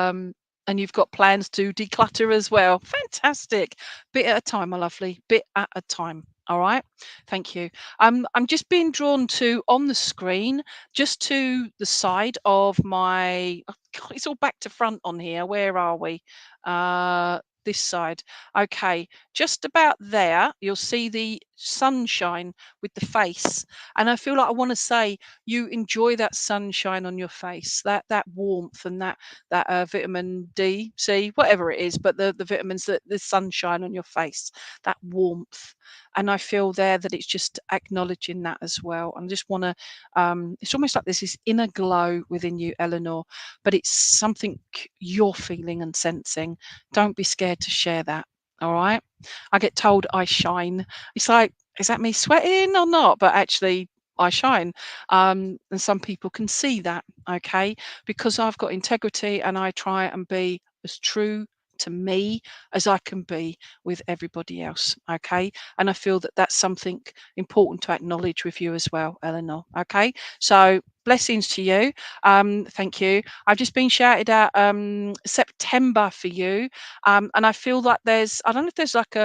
and you've got plans to declutter as well. Fantastic. Bit at a time, my lovely. Bit at a time. All right. Thank you. I'm just being drawn to on the screen, just to the side of my. Oh God, it's all back to front on here. Where are we? This side. Okay, just about there, you'll see the sunshine with the face. And I feel like I want to say you enjoy that sunshine on your face, that warmth, and that vitamin D, C, whatever it is, but the vitamins, that the sunshine on your face, that warmth. And I feel there that it's just acknowledging that as well. And I just want to, it's almost like there's this inner glow within you, Eleanor, but it's something you're feeling and sensing. Don't be scared to share that. All right. I get told I shine. It's like, is that me sweating or not? But actually, I shine. And some people can see that. Okay. Because I've got integrity, and I try and be as true to me as I can be with everybody else. Okay. And I feel that that's something important to acknowledge with you as well, Eleanor. Okay. So blessings to you. Thank you. I've just been shouted out September for you. And I feel like I don't know if there's like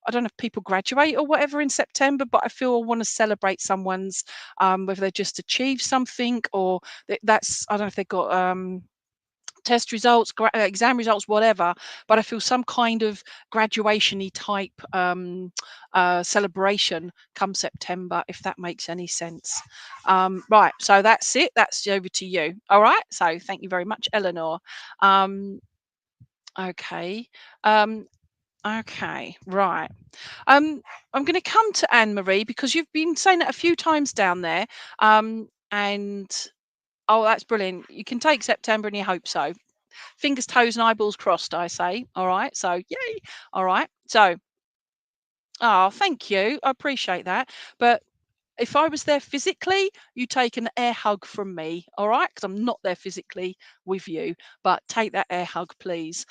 I don't know if people graduate or whatever in September, but I feel I want to celebrate someone's, whether they just achieved something or that's, I don't know if they've got test results, exam results, whatever. But I feel some kind of graduation-y type celebration come September, if that makes any sense. Right, so that's it. That's over to you. All right. So thank you very much, Eleanor. Um, okay. Um, okay. Right. I'm going to come to Anne Marie because you've been saying it a few times down there. And oh, that's brilliant. You can take September and you hope so. Fingers, toes, and eyeballs crossed, I say. All right. So, yay. All right. So, oh, thank you. I appreciate that. But if I was there physically, you take an air hug from me. All right. Because I'm not there physically with you, but take that air hug, please.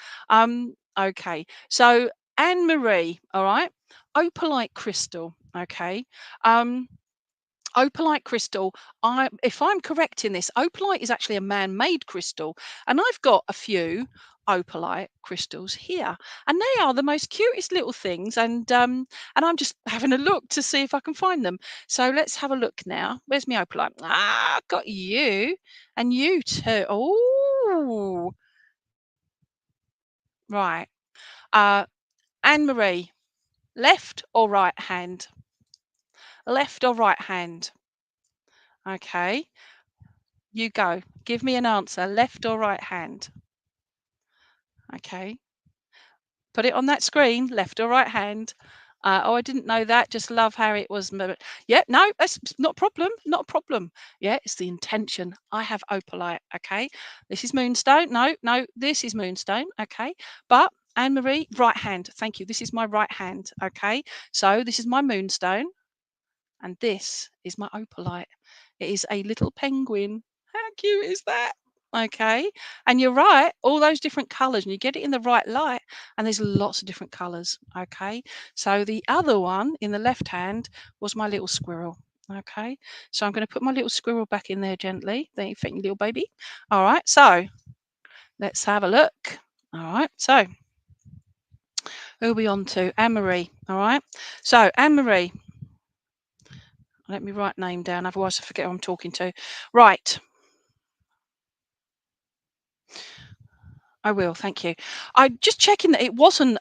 Okay. So, Anne Marie. All right. Opalite crystal. Okay. Um, Opalite crystal, if I'm correct in this, opalite is actually a man-made crystal, and I've got a few opalite crystals here, and they are the most cutest little things. And I'm just having a look to see if I can find them. So let's have a look now. Where's my opalite? Ah, got you, and you too. Oh, right. Uh, Anne Marie, left or right hand? Left or right hand? Okay. You go. Give me an answer, left or right hand? Okay. Put it on that screen, left or right hand. Oh, I didn't know that. Just love how it was. Yeah, no, that's not a problem. Not a problem. Yeah, it's the intention. I have opalite. Okay. This is moonstone. No, no, this is moonstone. Okay. But Anne Marie, right hand. Thank you. This is my right hand. Okay. So this is my moonstone. And this is my opalite. It is a little penguin. How cute is that? Okay. And you're right, all those different colors, and you get it in the right light, and there's lots of different colors. Okay. So the other one in the left hand was my little squirrel. Okay. So I'm going to put my little squirrel back in there gently. There you fit, little baby. All right. So let's have a look. All right. So who are we on to? Anne Marie. All right. So Anne Marie, let me write name down, otherwise I forget who I'm talking to. Right. I will, thank you. I'm just checking that it wasn't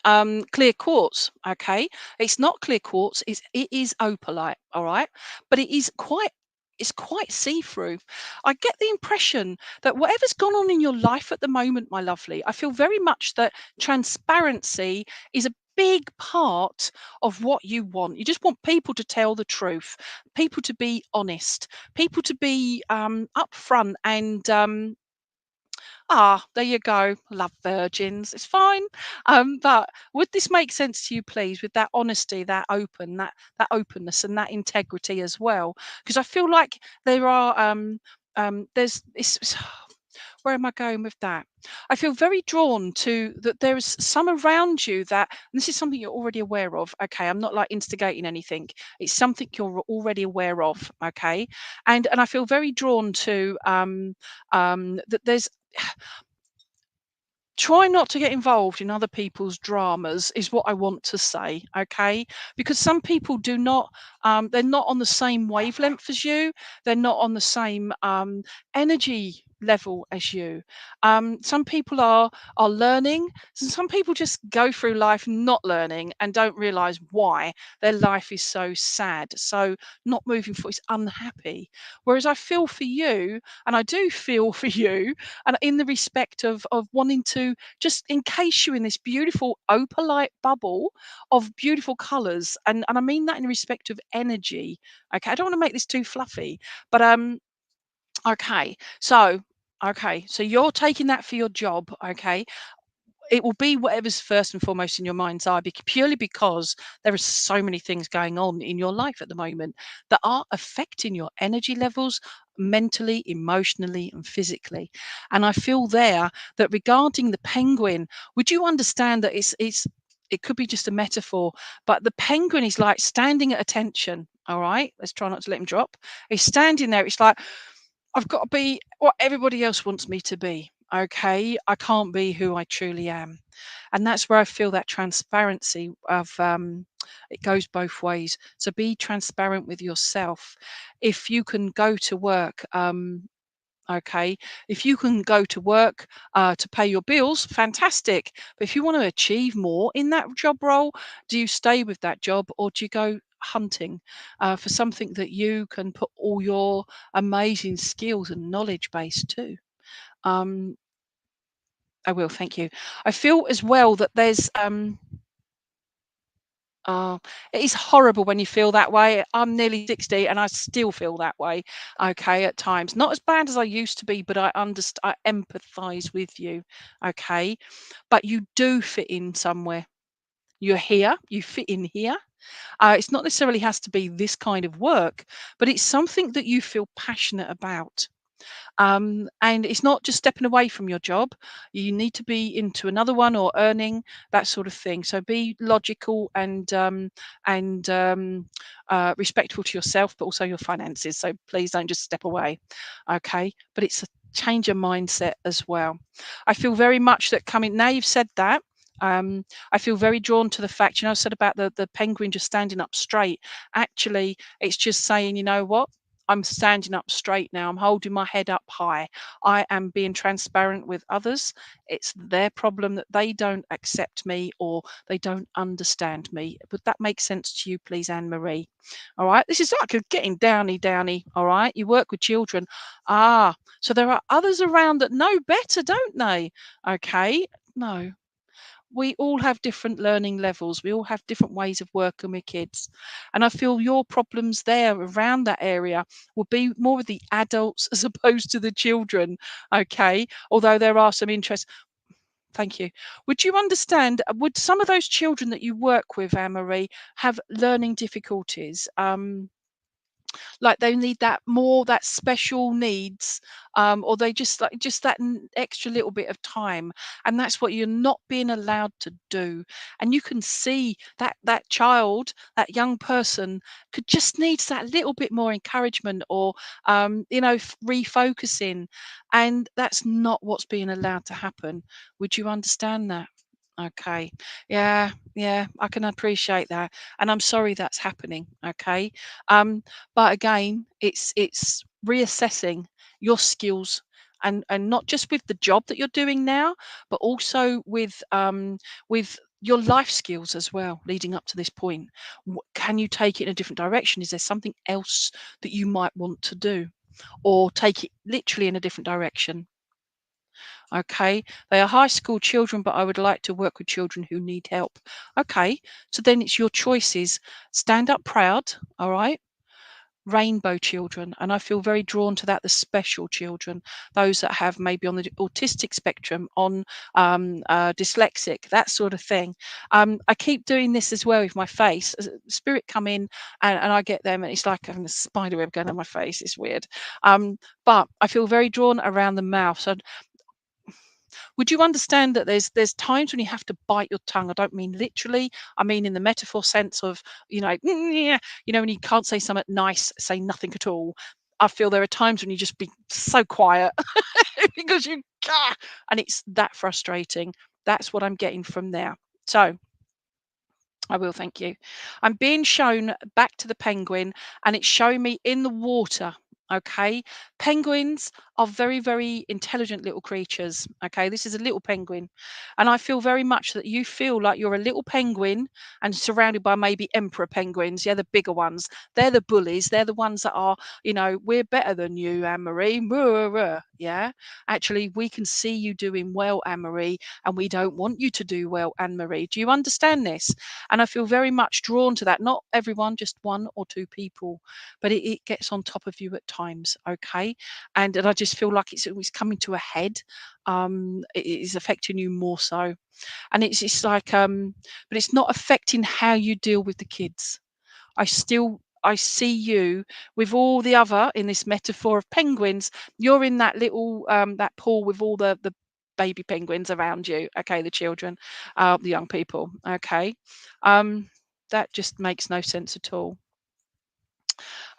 clear quartz. Okay, it's not clear quartz. It is opalite. All right, but it's quite see-through. I get the impression that whatever's gone on in your life at the moment, my lovely, I feel very much that transparency is a big part of what you want. You just want people to tell the truth, people to be honest, people to be upfront and there you go. Love virgins. It's fine. But would this make sense to you, please, with that honesty, that openness, and that integrity as well? Because I feel like there are there's where am I going with that? I feel very drawn to that there is some around you that, and this is something you're already aware of. Okay, I'm not like instigating anything. It's something you're already aware of. Okay, and I feel very drawn to that there's try not to get involved in other people's dramas is what I want to say, okay? Because some people do not they're not on the same wavelength as you, they're not on the same energy level as you. Some people are learning, some people just go through life not learning and don't realize why their life is so sad, so not moving forward, it's unhappy. Whereas I feel for you, and I do feel for you, and in the respect of wanting to just encase you in this beautiful opalite bubble of beautiful colors, and I mean that in respect of energy. Okay, I don't want to make this too fluffy, but okay, so you're taking that for your job. Okay, it will be whatever's first and foremost in your mind's eye, purely because there are so many things going on in your life at the moment that are affecting your energy levels mentally, emotionally, and physically. And I feel there that regarding the penguin, would you understand that it could be just a metaphor, but the penguin is like standing at attention. All right, let's try not to let him drop. He's standing there. It's like, I've got to be what everybody else wants me to be. Okay, I can't be who I truly am. And that's where I feel that transparency of it goes both ways. So be transparent with yourself. If you can go to work, okay, if you can go to work to pay your bills, fantastic. But if you want to achieve more in that job role, do you stay with that job or do you go hunting for something that you can put all your amazing skills and knowledge base to? Um, I will, thank you. I feel as well that there's oh, it is horrible when you feel that way. I'm nearly 60 and I still feel that way. Okay, at times. Not as bad as I used to be, but I understand, I empathize with you. Okay. But you do fit in somewhere. You're here, you fit in here. It's not necessarily has to be this kind of work, but it's something that you feel passionate about. And it's not just stepping away from your job. You need to be into another one or earning that sort of thing. So be logical and respectful to yourself, but also your finances. So please don't just step away. Okay, but it's a change of mindset as well. I feel very much that coming now you've said that. I feel very drawn to the fact, I said about the penguin just standing up straight. Actually, it's just saying, you know what? I'm standing up straight now. I'm holding my head up high. I am being transparent with others. It's their problem that they don't accept me or they don't understand me. Would that make sense to you, please, Anne Marie? All right. This is like a getting downy, downy. All right. You work with children. So there are others around that know better, don't they? Okay. No, we all have different learning levels. We all have different ways of working with kids. And I feel your problems there around that area will be more of the adults as opposed to the children. Okay. Although there are some interest. Thank you. Would you understand? Would some of those children that you work with, Anne Marie, have learning difficulties? Like they need that more that special needs, or they just like just that extra little bit of time, and that's what you're not being allowed to do. And you can see that that child, that young person, could just needs that little bit more encouragement or refocusing, and that's not what's being allowed to happen. Would you understand that? Okay. Yeah, yeah, I can appreciate that. And I'm sorry that's happening. Okay. Um, but again, it's reassessing your skills and not just with the job that you're doing now, but also with your life skills as well leading up to this point. Can you take it in a different direction? Is there something else that you might want to do? Or take it literally in a different direction? Okay, they are high school children, but I would like to work with children who need help. Okay, so then it's your choices. Stand up proud, all right? Rainbow children, and I feel very drawn to that, the special children, those that have maybe on the autistic spectrum, on dyslexic, that sort of thing. I keep doing this as well with my face. Spirit come in and I get them, and it's like having a spider web going on my face. It's weird. But I feel very drawn around the mouth. So would you understand that there's times when you have to bite your tongue? I don't mean literally. I mean in the metaphor sense of, when you can't say something nice, say nothing at all. I feel there are times when you just be so quiet because and it's that frustrating. That's what I'm getting from there. So I will, thank you. I'm being shown back to the penguin and it's showing me in the water. Okay. Penguins are very, very intelligent little creatures. Okay. This is a little penguin. And I feel very much that you feel like you're a little penguin and surrounded by maybe emperor penguins. Yeah, the bigger ones. They're the bullies. They're the ones that are, we're better than you, Anne Marie. Yeah. Actually, we can see you doing well, Anne Marie, and we don't want you to do well, Anne Marie. Do you understand this? And I feel very much drawn to that. Not everyone, just one or two people, but it gets on top of you at times. Okay. And I just feel like it's always coming to a head. It is affecting you more so. And it's like, but it's not affecting how you deal with the kids. I see you with all the other in this metaphor of penguins. You're in that little that pool with all the baby penguins around you. Okay, the children, the young people. Okay, that just makes no sense at all.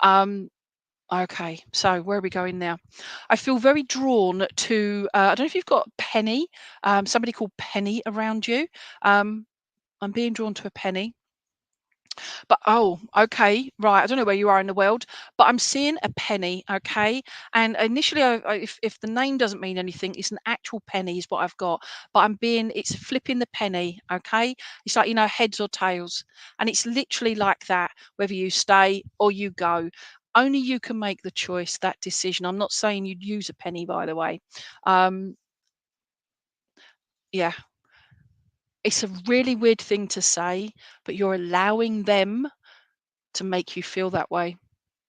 Um, Okay, so where are we going now? I feel very drawn to, I don't know if you've got Penny, somebody called Penny around you. Um, I'm being drawn to a penny. But oh, okay, right. I don't know where you are in the world, but I'm seeing a penny. Okay, and initially, if the name doesn't mean anything, it's an actual penny is what I've got. But it's flipping the penny. Okay, it's like heads or tails, and it's literally like that. Whether you stay or you go, only you can make the choice, that decision. I'm not saying you'd use a penny, by the way. Um, yeah, it's a really weird thing to say, but you're allowing them to make you feel that way,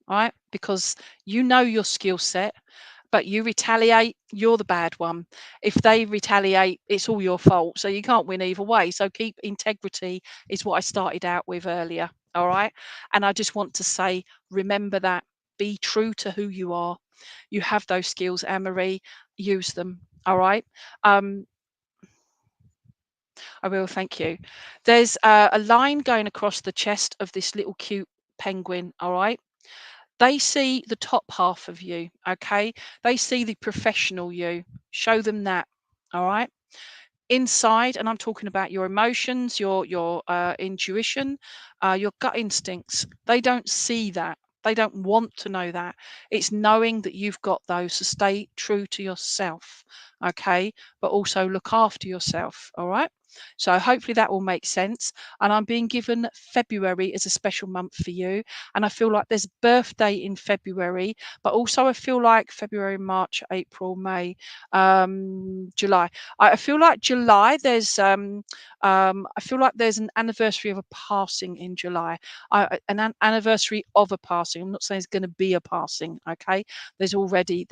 right? Because you know your skill set, but you retaliate, you're the bad one. If they retaliate, it's all your fault. So you can't win either way. So keep integrity is what I started out with earlier. All right. And I just want to say, remember that. Be true to who you are. You have those skills, Anne Marie. Use them. All right. Um, I will. Thank you. There's a line going across the chest of this little cute penguin. All right. They see the top half of you, okay? They see the professional you. Show them that, all right? Inside, and I'm talking about your emotions, your intuition, your gut instincts. They don't see that. They don't want to know that. It's knowing that you've got those. So stay true to yourself, okay? But also look after yourself, all right? So hopefully that will make sense. And I'm being given February as a special month for you. And I feel like there's a birthday in February, but also I feel like February, March, April, May, July. I feel like July. I feel like there's an anniversary of a passing in July. Anniversary of a passing. I'm not saying it's going to be a passing. Okay, they're already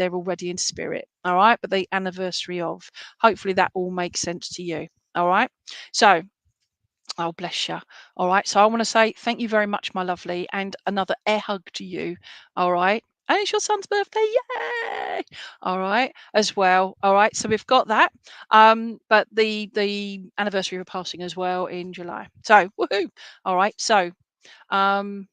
in spirit. All right, but the anniversary of. Hopefully that all makes sense to you. All right. So, oh, bless you. All right. So I want to say thank you very much, my lovely, and another air hug to you. All right. And it's your son's birthday. Yay! All right, as well. All right. So we've got that. But the anniversary of passing as well in July. So woohoo. All right. So um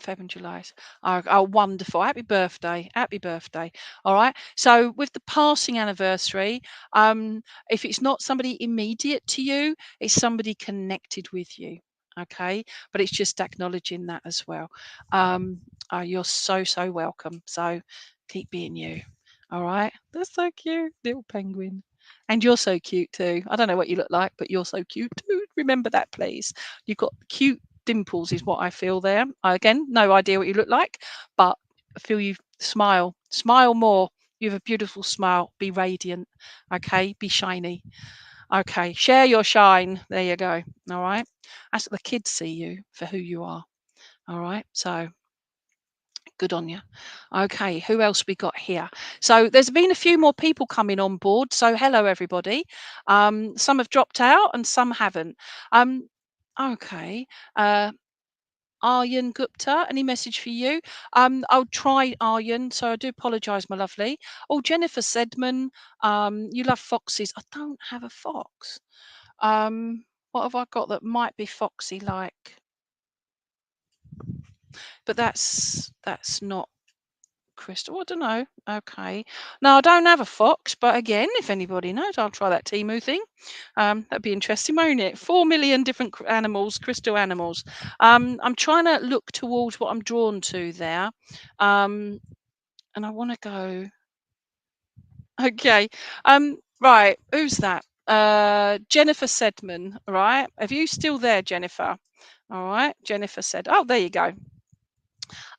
Feb and July. Oh, wonderful. Happy birthday. Happy birthday. All right. So with the passing anniversary, if it's not somebody immediate to you, it's somebody connected with you. Okay. But it's just acknowledging that as well. You're so, so welcome. So keep being you. All right. That's so cute. Little penguin. And you're so cute too. I don't know what you look like, but you're so cute too. Remember that, please. You've got cute dimples is what I feel there. Again, no idea what you look like, but I feel you smile more. You have a beautiful smile. Be radiant. Okay. Be shiny. Okay. Share your shine. There you go. All right. That's what the kids see you for who you are. All right. So good on you. Okay. Who else we got here? So there's been a few more people coming on board. So hello, everybody. Some have dropped out and some haven't. Okay. Uh, Aryan Gupta, any message for you? I'll try Aryan, so I do apologise, my lovely. Oh, Jennifer Sedman, you love foxes. I don't have a fox. What have I got that might be foxy like? But that's not Crystal. I don't know. Okay. No, I don't have a fox, but again, if anybody knows, I'll try that Timu thing. That'd be interesting, won't it? 4 million different animals, crystal animals. I'm trying to look towards what I'm drawn to there. And I want to go. Okay. Right. Who's that? Jennifer Sedman. Right. Are you still there, Jennifer? All right. Jennifer said, "Oh, there you go."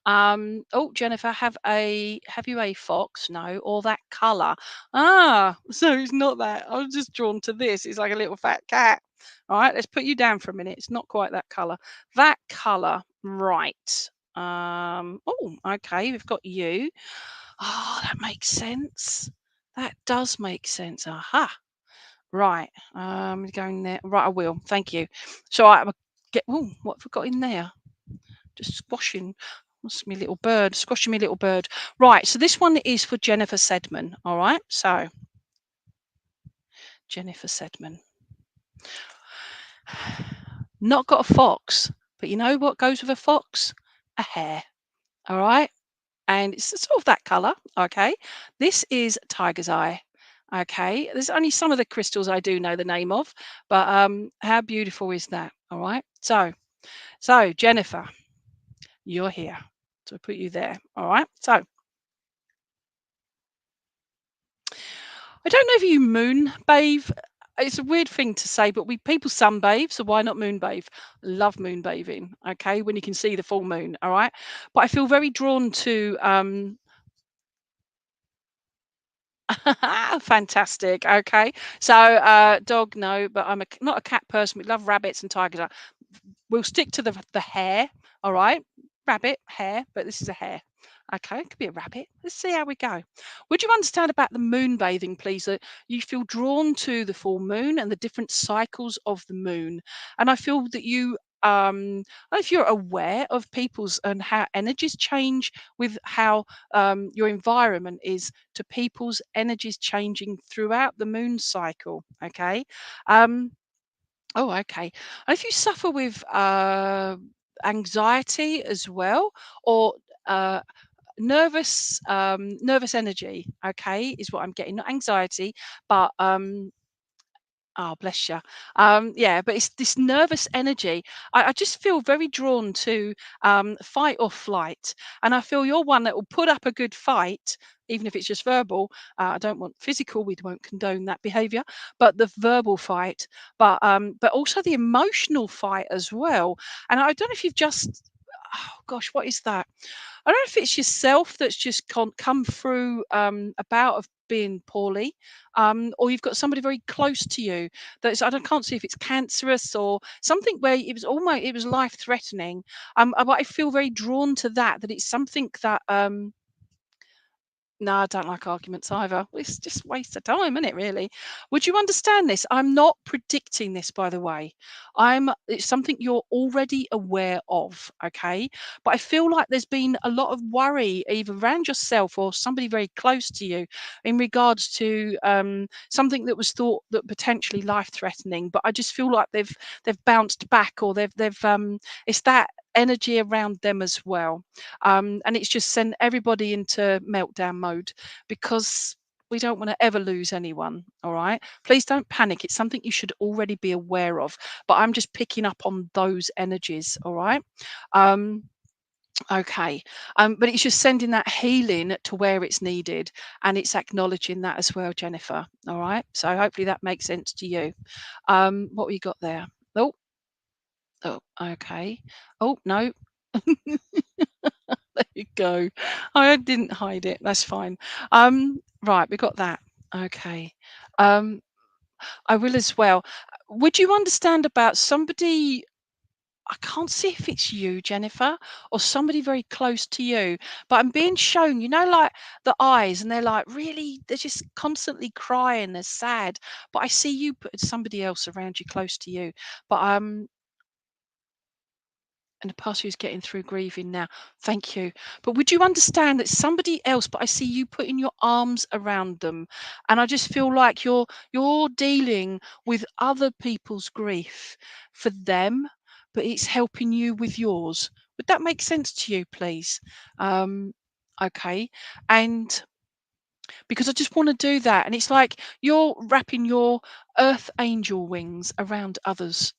Oh, Jennifer, have you a fox? No, or that colour. Ah, so it's not that. I was just drawn to this. It's like a little fat cat. All right, let's put you down for a minute. It's not quite that colour. That colour, right. Oh, okay, we've got you. Oh, that makes sense. That does make sense. Aha. Right. Going there. Right, I will. Thank you. So I get. Oh, what have we got in there? Just squashing. What's me little bird? Squashing me little bird. Right. So this one is for Jennifer Sedman. All right. So Jennifer Sedman. Not got a fox, but you know what goes with a fox? A hare. All right. and it's sort of that color. Okay, this is tiger's eye. Okay, there's only some of the crystals I do know the name of, but how beautiful is that? All right, so Jennifer, you're here. So I put you there. All right. So I don't know if you moon bathe. It's a weird thing to say, but we people sunbathe, so why not moon bathe? Love moon bathing. Okay, when you can see the full moon. All right, but I feel very drawn to fantastic. Okay, so dog no, but I'm not a cat person. We love rabbits and tigers. We'll stick to the hare. All right, rabbit hare, but this is a hare. Okay, it could be a rabbit. Let's see how we go. Would you understand about the moon bathing, please? That you feel drawn to the full moon and the different cycles of the moon, and I feel that you. If you're aware of people's and how energies change with how your environment is to people's energies changing throughout the moon cycle. Okay. Um, Oh, okay. And if you suffer with anxiety as well, or uh, nervous energy, okay, is what I'm getting. Not anxiety, but oh, bless you. Yeah, but it's this nervous energy. I just feel very drawn to fight or flight. And I feel you're one that will put up a good fight, even if it's just verbal. I don't want physical, we won't condone that behavior, but the verbal fight, but also the emotional fight as well. And I don't know if you've just, oh gosh, what is that? I don't know if it's yourself that's just come through a bout of being poorly, or you've got somebody very close to you that's can't see if it's cancerous or something where it was life threatening. But I feel very drawn to that. That it's something that no, I don't like arguments either. It's just waste of time, isn't it, really? Would you understand this? I'm not predicting this, by the way. It's something you're already aware of, okay? But I feel like there's been a lot of worry either around yourself or somebody very close to you in regards to something that was thought that potentially life-threatening. But I just feel like they've bounced back or they've it's that energy around them as well, and it's just sent everybody into meltdown mode because we don't want to ever lose anyone. All right, please don't panic. It's something you should already be aware of, but I'm just picking up on those energies. All right. um okay, but it's just sending that healing to where it's needed, and it's acknowledging that as well, Jennifer. All right, so hopefully that makes sense to you. What we got there? Oh, oh, okay. Oh no. There you go. I didn't hide it. That's fine. Right, we got that. Okay. Um, I will as well. Would you understand about somebody? I can't see if it's you, Jennifer, or somebody very close to you, but I'm being shown, like the eyes, and they're like really, they're just constantly crying, they're sad. But I see you put somebody else around you close to you. But and the pastor who's getting through grieving now. Thank you. But would you understand that somebody else, but I see you putting your arms around them, and I just feel like you're dealing with other people's grief for them, but it's helping you with yours. Would that make sense to you, please? Okay. And because I just want to do that, and it's like you're wrapping your earth angel wings around others,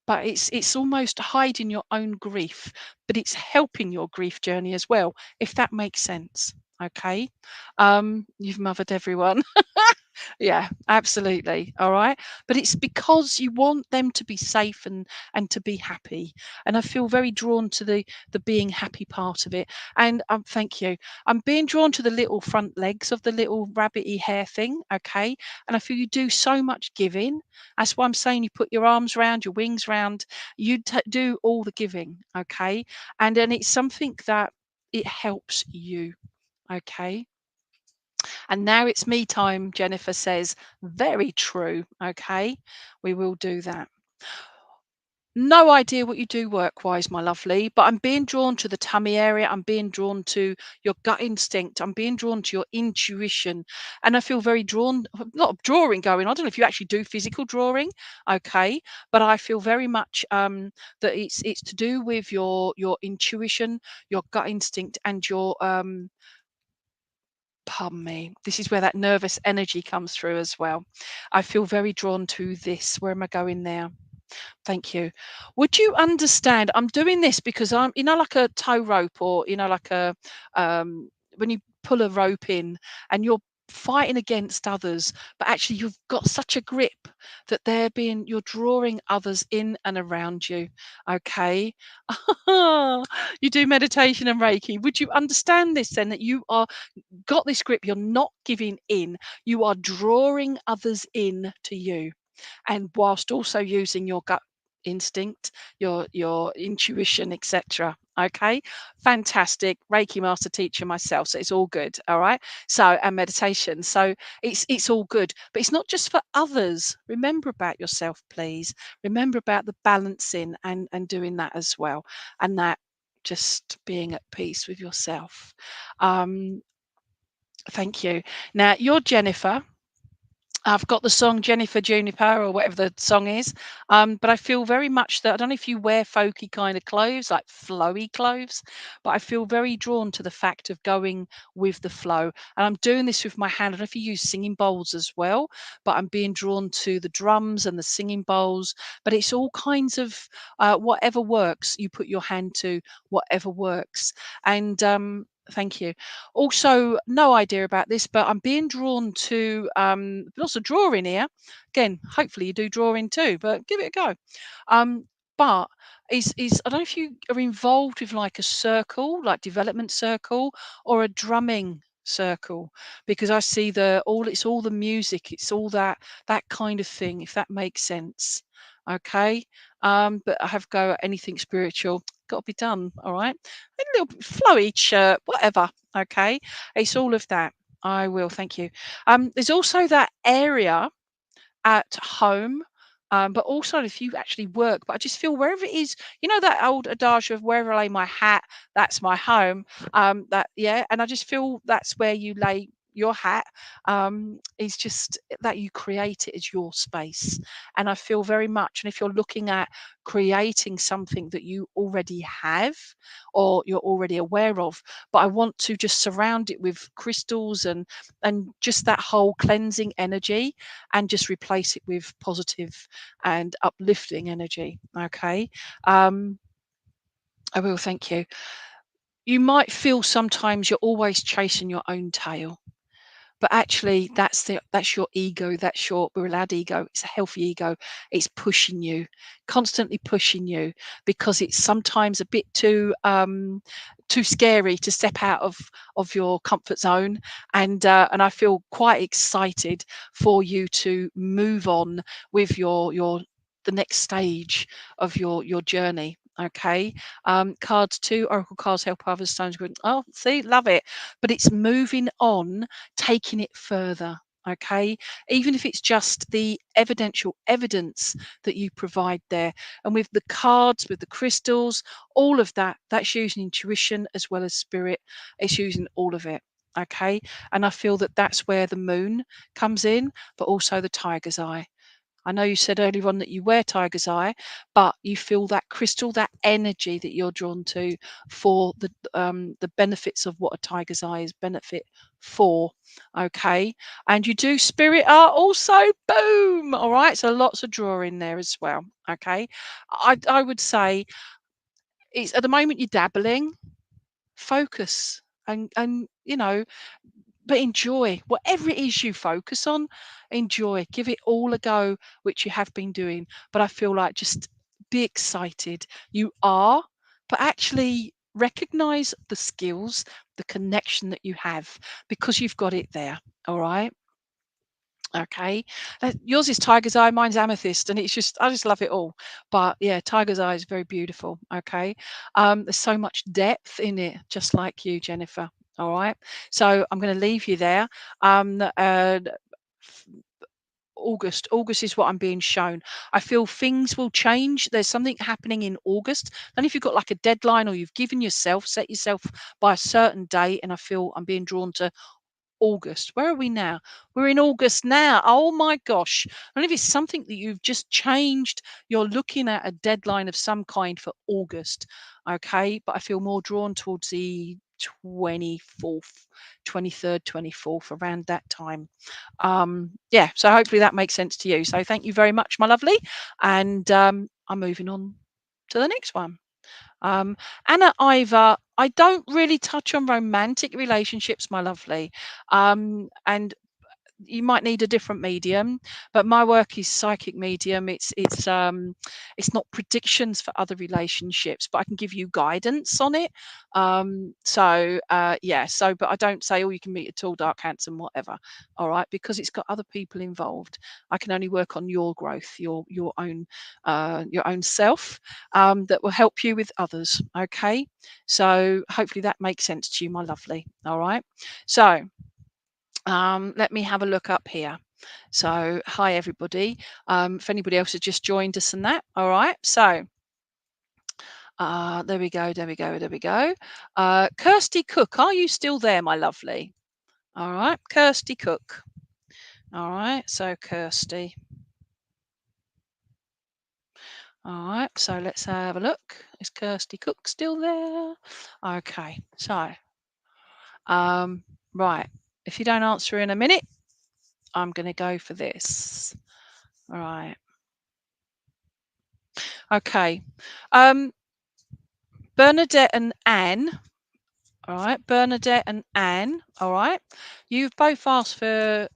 but it's almost hiding your own grief, but it's helping your grief journey as well, if that makes sense. Okay. You've mothered everyone. Yeah, absolutely. All right. But it's because you want them to be safe and to be happy. And I feel very drawn to the being happy part of it. And thank you. I'm being drawn to the little front legs of the little rabbity hair thing. Okay. And I feel you do so much giving. That's why I'm saying you put your arms round, your wings round. You do all the giving. Okay. And then it's something that it helps you. Okay. And now it's me time, Jennifer says. Very true. Okay. We will do that. No idea what you do work-wise, my lovely, but I'm being drawn to the tummy area. I'm being drawn to your gut instinct. I'm being drawn to your intuition. And I feel very drawn, a lot of drawing going on. I don't know if you actually do physical drawing, okay, but I feel very much that it's to do with your intuition, your gut instinct, and your pardon me. This is where that nervous energy comes through as well. I feel very drawn to this. Where am I going now? Thank you. Would you understand? I'm doing this because I'm, like a tow rope, or like when you pull a rope in and you're fighting against others, but actually you've got such a grip that you're drawing others in and around you. Okay. You do meditation and Reiki. Would you understand this then, that you are got this grip, you're not giving in, you are drawing others in to you, and whilst also using your gut instinct, your intuition, etc. Okay, fantastic. Reiki master teacher myself, so it's all good. All right. So, and meditation, so it's all good, but it's not just for others. Remember about yourself, please. Remember about the balancing and doing that as well, and that just being at peace with yourself. Um, thank you. Now you're Jennifer. I've got the song Jennifer Juniper or whatever the song is. But I feel very much that I don't know if you wear folky kind of clothes, like flowy clothes, but I feel very drawn to the fact of going with the flow. And I'm doing this with my hand. I don't know if you use singing bowls as well, but I'm being drawn to the drums and the singing bowls. But it's all kinds of whatever works, you put your hand to, whatever works. And thank you. Also, no idea about this, but I'm being drawn to lots of drawing here. Again, hopefully you do drawing too, but give it a go. But is I don't know if you are involved with like a circle, like development circle, or a drumming circle, because I see it's all the music, it's all that kind of thing, if that makes sense. Okay. But I have go at anything spiritual, got to be done. All right. A little bit flowy shirt, whatever. Okay. It's all of that. I will, thank you. There's also that area at home, but also if you actually work. But I just feel wherever it is, that old adage of wherever I lay my hat, that's my home. That yeah, and I just feel that's where you lay your hat. Is just that you create it as your space, and I feel very much. And if you're looking at creating something that you already have or you're already aware of, but I want to just surround it with crystals and just that whole cleansing energy, and just replace it with positive and uplifting energy. Okay. Um, I will, thank you. You might feel sometimes you're always chasing your own tail, but actually that's your ego, that's your, we're allowed ego, it's a healthy ego. It's pushing you, constantly pushing you, because it's sometimes a bit too scary to step out of your comfort zone. And I feel quite excited for you to move on with your the next stage of your journey. Okay. Cards 2, oracle cards help others, stones good. Oh, see, love it. But it's moving on, taking it further. Okay, even if it's just the evidential evidence that you provide there, and with the cards, with the crystals, all of that, that's using intuition as well as spirit. It's using all of it. Okay, and I feel that that's where the moon comes in, but also the tiger's eye. I know you said earlier on that you wear tiger's eye, but you feel that crystal, that energy that you're drawn to for the benefits of what a tiger's eye is benefit for. Okay. And you do spirit art also. Boom. All right. So lots of drawing there as well. Okay. I would say it's at the moment you're dabbling, focus and but enjoy whatever it is you focus on. Enjoy, give it all a go, which you have been doing. But I feel like just be excited. You are, but actually recognize the skills, the connection that you have, because you've got it there. All right. Okay. Yours is tiger's eye, mine's amethyst, and it's just I just love it all. But yeah, tiger's eye is very beautiful. Okay. There's so much depth in it, just like you, Jennifer. All right. So I'm going to leave you there. Um, uh, August is what I'm being shown. I feel things will change. There's something happening in August. And if you've got like a deadline or you've given yourself, set yourself by a certain date, and I feel I'm being drawn to August. Where are we now? We're in August now. Oh my gosh. And if it's something that you've just changed, you're looking at a deadline of some kind for August. Okay. But I feel more drawn towards the 24th, 23rd, 24th, around that time. Yeah. So hopefully that makes sense to you. So thank you very much, my lovely. And I'm moving on to the next one. Um, Anna Ivor, I don't really touch on romantic relationships, my lovely. And you might need a different medium, but my work is psychic medium. It's not predictions for other relationships, but I can give you guidance on it. Yeah, so but I don't say, oh, you can meet a tall dark handsome whatever. All right, because it's got other people involved. I can only work on your growth, your own self, that will help you with others. Okay, so hopefully that makes sense to you, my lovely. All right, so let me have a look up here. So, hi everybody. If anybody else has just joined us and that, all right. So, there we go, there we go, there we go. Kirsty Cook, are you still there, my lovely? All right, Kirsty Cook. All right, so Kirsty. All right, so let's have a look. Is Kirsty Cook still there? Okay, so, right. If you don't answer in a minute, I'm going to go for this. All right. Okay. Bernadette and Anne. All right. Bernadette and Anne. All right. You've both asked for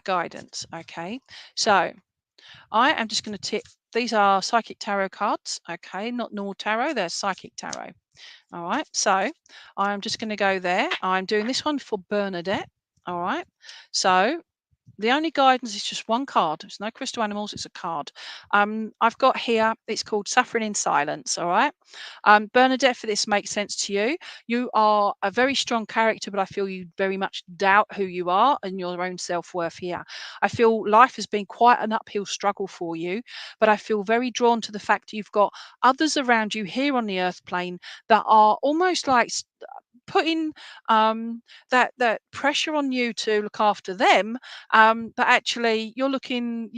guidance. Okay. So I am just going to tip. These are psychic tarot cards. Okay. Not normal tarot. They're psychic tarot. All right. So I'm just going to go there. I'm doing this one for Bernadette. All right. So the only guidance is just one card. It's no crystal animals. It's a card. I've got here. It's called Suffering in Silence. All right, Bernadette. For this makes sense to you. You are a very strong character, but I feel you very much doubt who you are and your own self worth here. I feel life has been quite an uphill struggle for you, but I feel very drawn to the fact you've got others around you here on the earth plane that are almost like putting that pressure on you to look after them, but actually you're looking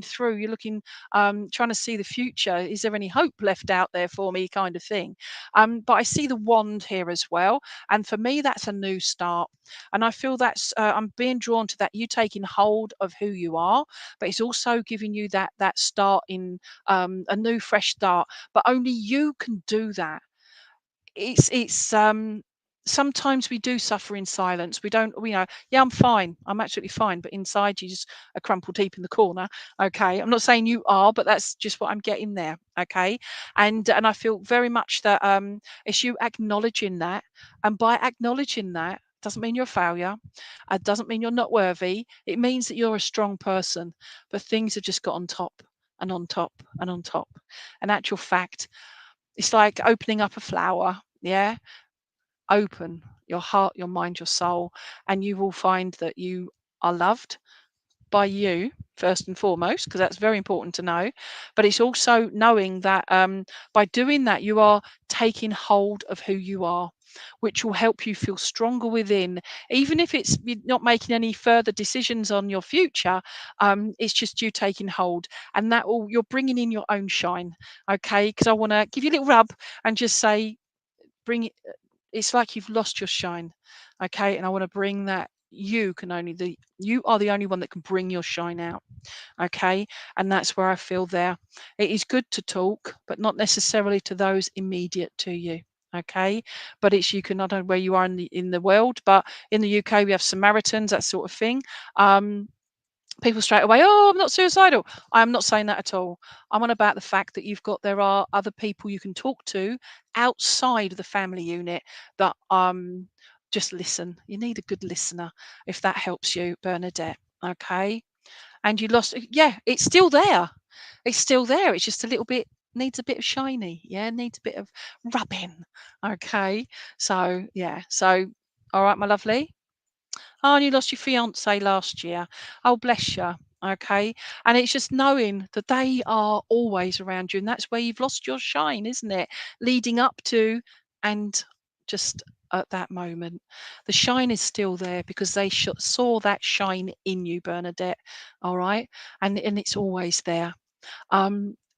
through, you're looking, trying to see the future. Is there any hope left out there for me, kind of thing? But I see the wand here as well, and for me that's a new start, and I feel that's, I'm being drawn to that, you taking hold of who you are, but it's also giving you that start in, a new fresh start, but only you can do that. It's sometimes we do suffer in silence. We don't, yeah, I'm fine. I'm absolutely fine. But inside you just a crumpled heap in the corner. Okay. I'm not saying you are, but that's just what I'm getting there. Okay. And I feel very much that it's you acknowledging that. And by acknowledging that, doesn't mean you're a failure. It doesn't mean you're not worthy. It means that you're a strong person. But things have just got on top and on top and on top. In actual fact, it's like opening up a flower. Yeah, open your heart, your mind, your soul, and you will find that you are loved by you first and foremost, because that's very important to know. But it's also knowing that, by doing that, you are taking hold of who you are, which will help you feel stronger within, even if it's you're not making any further decisions on your future. It's just you taking hold, and that will, you're bringing in your own shine. Okay, because I want to give you a little rub and just say, bring it, it's like you've lost your shine. Okay, and I want to bring that, you are the only one that can bring your shine out. Okay, and that's where I feel there, it is good to talk, but not necessarily to those immediate to you. Okay, but it's, you can, not know where you are in the world, but in the UK we have Samaritans, that sort of thing. People straight away, oh, I'm not suicidal. I'm not saying that at all. I'm on about the fact that there are other people you can talk to outside of the family unit that, just listen. You need a good listener, if that helps you, Bernadette. Okay. And you lost, yeah, it's still there. It's still there. It's just a little bit, needs a bit of shiny. Yeah, needs a bit of rubbing. Okay. So yeah. So all right, my lovely. Oh, and you lost your fiance last year. Oh, bless you. Okay. And it's just knowing that they are always around you. And that's where you've lost your shine, isn't it? Leading up to and just at that moment. The shine is still there because they saw that shine in you, Bernadette. All right. And it's always there.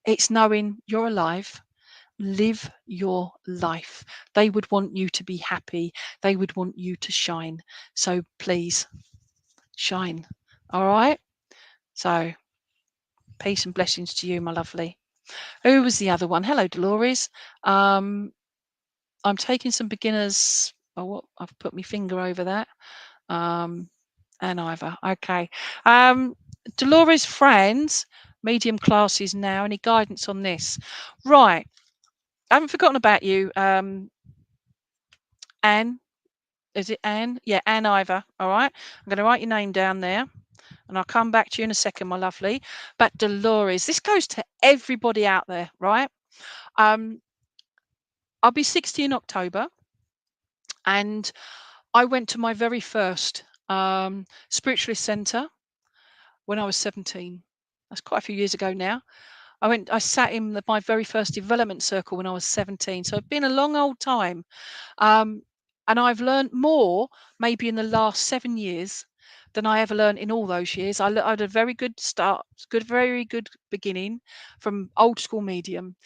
It's knowing you're alive. Live your life. They would want you to be happy. They would want you to shine. So please shine. All right. So peace and blessings to you, my lovely. Who was the other one? Hello, Dolores. I'm taking some beginners. Oh, what? I've put my finger over that. And Ivor. Okay. Dolores' friends, medium classes now. Any guidance on this? Right. I haven't forgotten about you, Anne. Is it Anne? Yeah, Anne Ivor. All right. I'm going to write your name down there. And I'll come back to you in a second, my lovely. But Dolores, this goes to everybody out there, right? I'll be 60 in October, and I went to my very first spiritualist centre when I was 17. That's quite a few years ago now. I sat in my very first development circle when I was 17. So it's been a long old time. And I've learned more maybe in the last 7 years than I ever learned in all those years. I had a very good start, very good beginning from old school medium.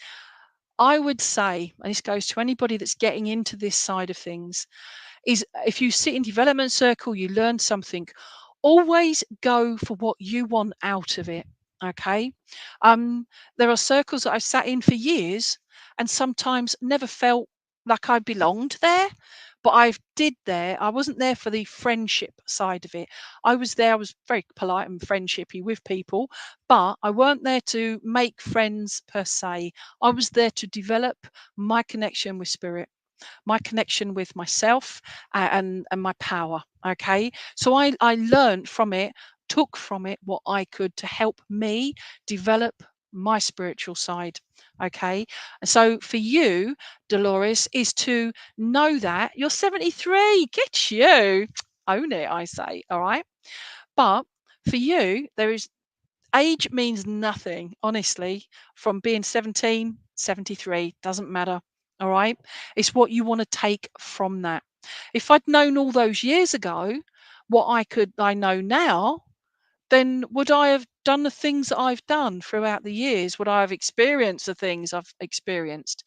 I would say, and this goes to anybody that's getting into this side of things, is if you sit in development circle, you learn something, always go for what you want out of it. Okay. There are circles that I've sat in for years and sometimes never felt like I belonged there, but I wasn't there for the friendship side of it. I was there, I was very polite and friendshipy with people, but I weren't there to make friends per se. I was there to develop my connection with spirit, my connection with myself, and my power. Okay. So I learned from it, took from it what I could to help me develop my spiritual side. Okay. And so for you, Dolores, is to know that you're 73. Get you. Own it, I say. All right. But for you, there is age means nothing, honestly. From being 17, 73, doesn't matter. All right. It's what you want to take from that. If I'd known all those years ago what I know now, then would I have done the things that I've done throughout the years? Would I have experienced the things I've experienced?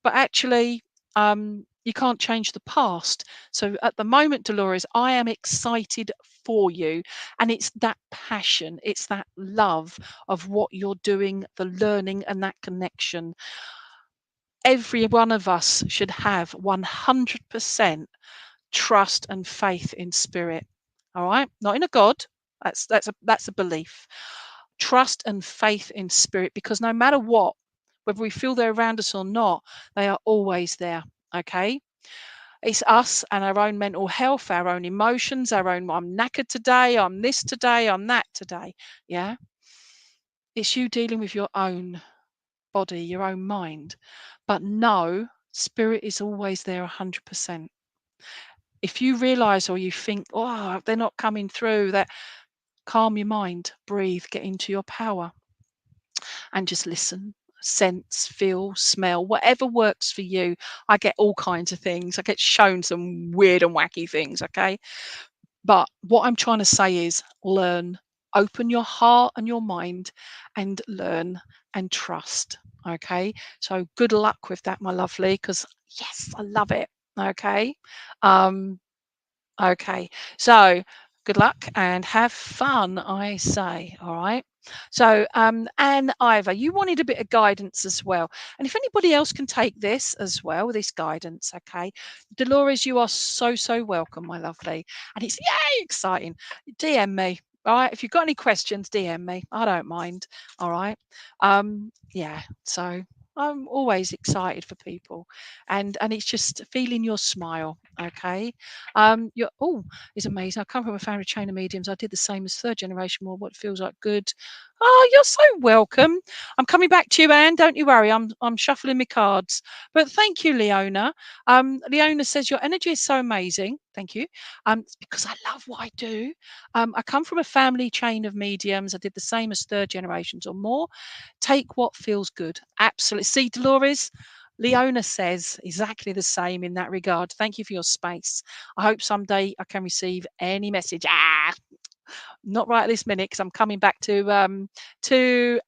But actually, you can't change the past. So at the moment, Dolores, I am excited for you. And it's that passion, it's that love of what you're doing, the learning and that connection. Every one of us should have 100% trust and faith in spirit. All right, not in a god. That's a belief. Trust and faith in spirit, because no matter what, whether we feel they're around us or not, they are always there. Okay. It's us and our own mental health, our own emotions, our own, I'm knackered today, I'm this today, I'm that today. Yeah. It's you dealing with your own body, your own mind. But no, spirit is always there 100%. If you realize or you think, oh, they're not coming through, that, calm your mind, breathe, get into your power, and just listen, sense, feel, smell, whatever works for you. I get all kinds of things. I get shown some weird and wacky things, okay? But what I'm trying to say is learn, open your heart and your mind and learn and trust. Okay. So good luck with that, my lovely, because yes, I love it. Okay. Um, Okay, so good luck and have fun, I say. All right. So, Anne Ivor, you wanted a bit of guidance as well. And if anybody else can take this as well, this guidance, okay. Dolores, you are so, so welcome, my lovely. And it's yay exciting. DM me. All right. If you've got any questions, DM me. I don't mind. All right. Yeah. So I'm always excited for people. And it's just feeling your smile. Okay. You're it's amazing. I come from a family chain of mediums. I did the same as third generation more. What feels like good. Oh, you're so welcome. I'm coming back to you, Anne. Don't you worry. I'm shuffling my cards. But thank you, Leona. Leona says your energy is so amazing. Thank you. It's because I love what I do. I come from a family chain of mediums. I did the same as third generations or more. Take what feels good. Absolutely. See, Dolores. Leona says exactly the same in that regard. Thank you for your space. I hope someday I can receive any message. Not right at this minute because I'm coming back to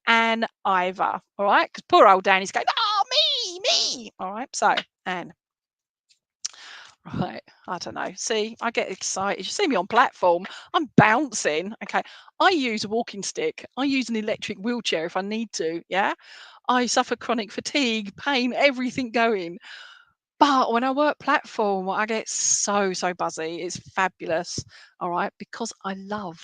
Anne Ivor. All right, because poor old Danny's going, oh me. All right, so Anne. Right, I don't know. See, I get excited. You see me on platform, I'm bouncing. Okay, I use a walking stick. I use an electric wheelchair if I need to. Yeah, I suffer chronic fatigue, pain, everything going. But when I work platform, I get so buzzy. It's fabulous. All right. Because I love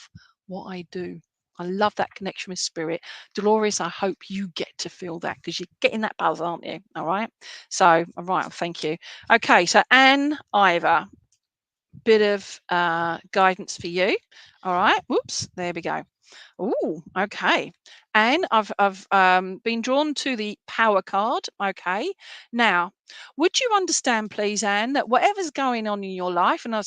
what I do. I love that connection with spirit. Dolores, I hope you get to feel that because you're getting that buzz, aren't you? All right. So, all right. Thank you. Okay. So, Anne Ivor, bit of guidance for you. All right. Whoops. There we go. Oh, okay. And I've been drawn to the power card. Okay. Now, would you understand, please, Anne, that whatever's going on in your life, and I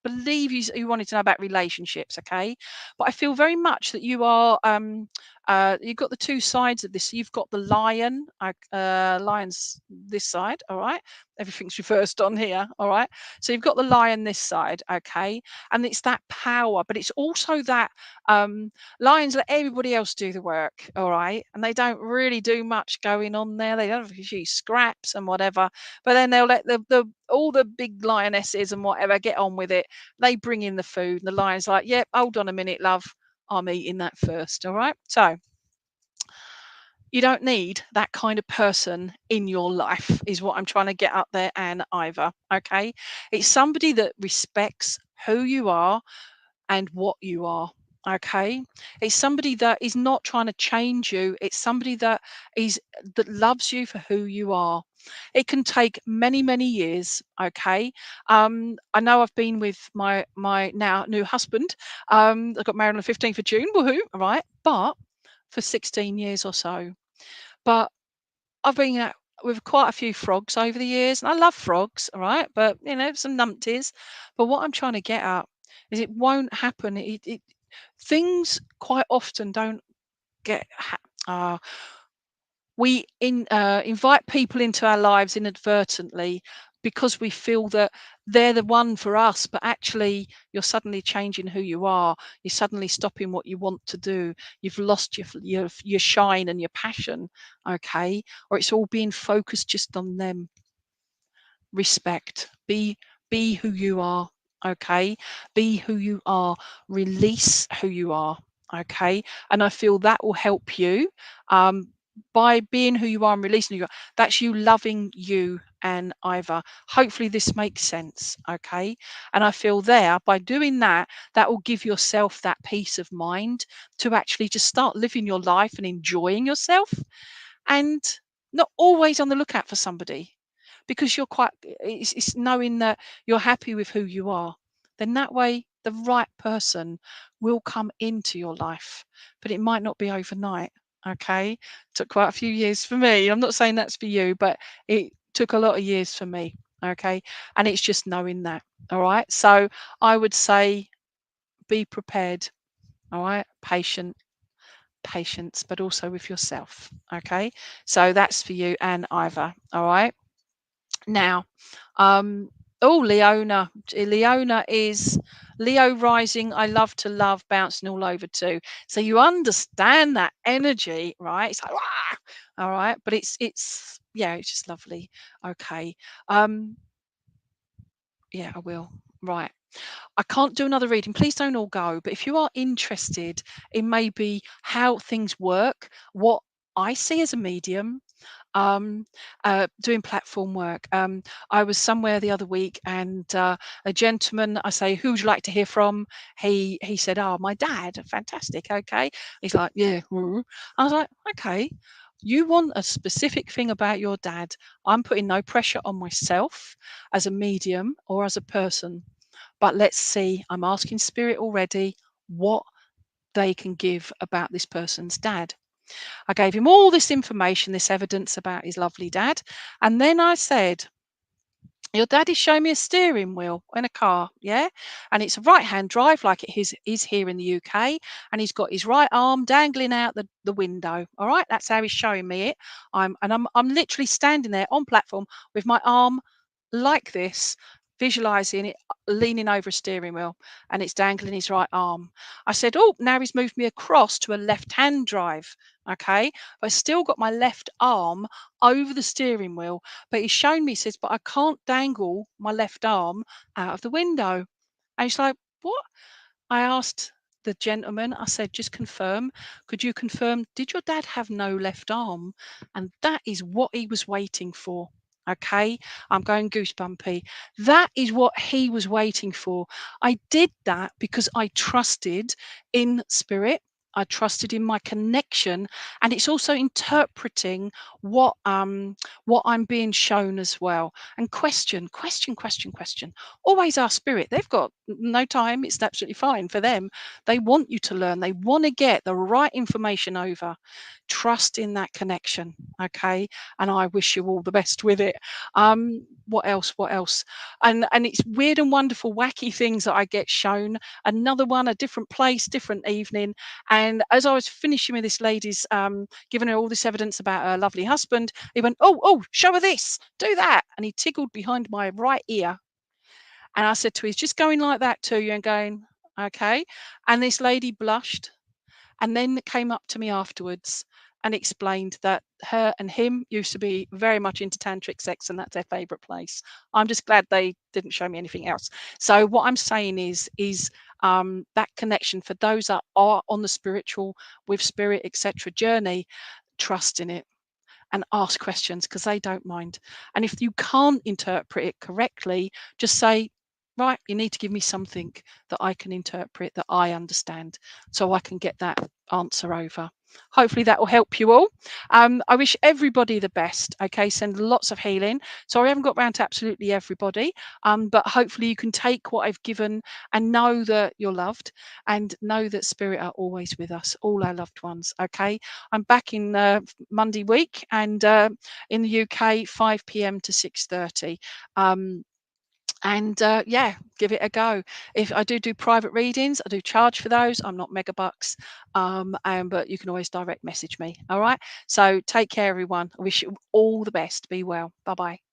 believe you wanted to know about relationships, okay? But I feel very much that you are you've got the two sides of this. You've got the lion, lion's this side, all right. Everything's reversed on here, all right. So you've got the lion this side, okay, and it's that power, but it's also that lions let everybody else do the work, all right, and they don't really do much going on there. They don't use scraps and whatever, but then they'll let the all the big lionesses and whatever get on with it. They bring in the food, and the lion's like, "Yep, hold on a minute, love, I'm eating that first." All right, so you don't need that kind of person in your life, is what I'm trying to get up there, and Ivor. Okay, it's somebody that respects who you are and what you are. Okay, it's somebody that is not trying to change you. It's somebody that loves you for who you are. It can take many years. Okay, I know I've been with my now new husband. I got married on the 15th of June. Woohoo! All right, but for 16 years or so. But I've been out with quite a few frogs over the years, and I love frogs, all right, but some numpties. But what I'm trying to get at is it won't happen. Things quite often don't get. We invite people into our lives inadvertently because we feel that they're the one for us, but actually you're suddenly changing who you are. You're suddenly stopping what you want to do. You've lost your shine and your passion, okay? Or it's all being focused just on them. Respect. Be who you are, okay? Be who you are. Release who you are, okay? And I feel that will help you by being who you are and releasing who you are. That's you loving you and Ivor. Hopefully this makes sense, okay? And I feel there by doing that, that will give yourself that peace of mind to actually just start living your life and enjoying yourself, and not always on the lookout for somebody, because it's knowing that you're happy with who you are. Then that way the right person will come into your life, but it might not be overnight. Okay, took quite a few years for me. I'm not saying that's for you, but it took a lot of years for me. Okay, and it's just knowing that. All right, so I would say be prepared. All right, patience, but also with yourself. Okay, so that's for you and Ivor. All right. Now, oh, Leona is Leo rising. I love to love, bouncing all over too. So you understand that energy, right? It's like, "Wah!" All right, but it's yeah, it's just lovely. Okay, um, yeah, I will. Right. I can't do another reading. Please don't all go. But if you are interested in maybe how things work, what I see as a medium, um, doing platform work. I was somewhere the other week, and a gentleman, I say, "Who would you like to hear from?" He said, "Oh, my dad." Fantastic. Okay. He's like, "Yeah." I was like, "Okay. You want a specific thing about your dad. I'm putting no pressure on myself as a medium or as a person. But let's see. I'm asking spirit already. What they can give about this person's dad. I gave him all this information, this evidence about his lovely dad. And then I said, your daddy showed me a steering wheel in a car, yeah? And it's a right-hand drive like it is here in the UK. And he's got his right arm dangling out the window. All right, that's how he's showing me it. I'm literally standing there on platform with my arm like this, visualizing it, leaning over a steering wheel, and it's dangling his right arm. I said, oh, now he's moved me across to a left-hand drive. Okay, but I still got my left arm over the steering wheel, but he's shown me, he says, but I can't dangle my left arm out of the window. And he's like, what? I asked the gentleman, I said, just confirm, could you confirm, did your dad have no left arm? And that is what he was waiting for. Okay, I'm going goosebumpy. That is what he was waiting for. I did that because I trusted in spirit. I trusted in my connection, and it's also interpreting what I'm being shown as well. And question. Always ask spirit. They've got no time. It's absolutely fine for them. They want you to learn. They want to get the right information over. Trust in that connection. Okay. And I wish you all the best with it. What else? What else? And it's weird and wonderful, wacky things that I get shown. Another one, a different place, different evening. And as I was finishing with this lady's giving her all this evidence about her lovely husband, he went, oh, show her this, do that. And he tickled behind my right ear. And I said to her, he's just going like that to you and going, okay. And this lady blushed and then came up to me afterwards and explained that her and him used to be very much into tantric sex and that's their favorite place. I'm just glad they didn't show me anything else. So what I'm saying is that connection for those that are on the spiritual with spirit, etc. journey, trust in it and ask questions because they don't mind. And if you can't interpret it correctly, just say, right, you need to give me something that I can interpret, that I understand, so I can get that answer over. Hopefully that will help you all. I wish everybody the best. Okay, send lots of healing. Sorry, I haven't got round to absolutely everybody, but hopefully you can take what I've given and know that you're loved and know that spirit are always with us, all our loved ones. Okay, I'm back in Monday week and in the UK 5 p.m. to 6:30. And yeah, give it a go. If I do private readings, I do charge for those. I'm not megabucks, but you can always direct message me. All right, so take care everyone. I wish you all the best. Be well. Bye bye.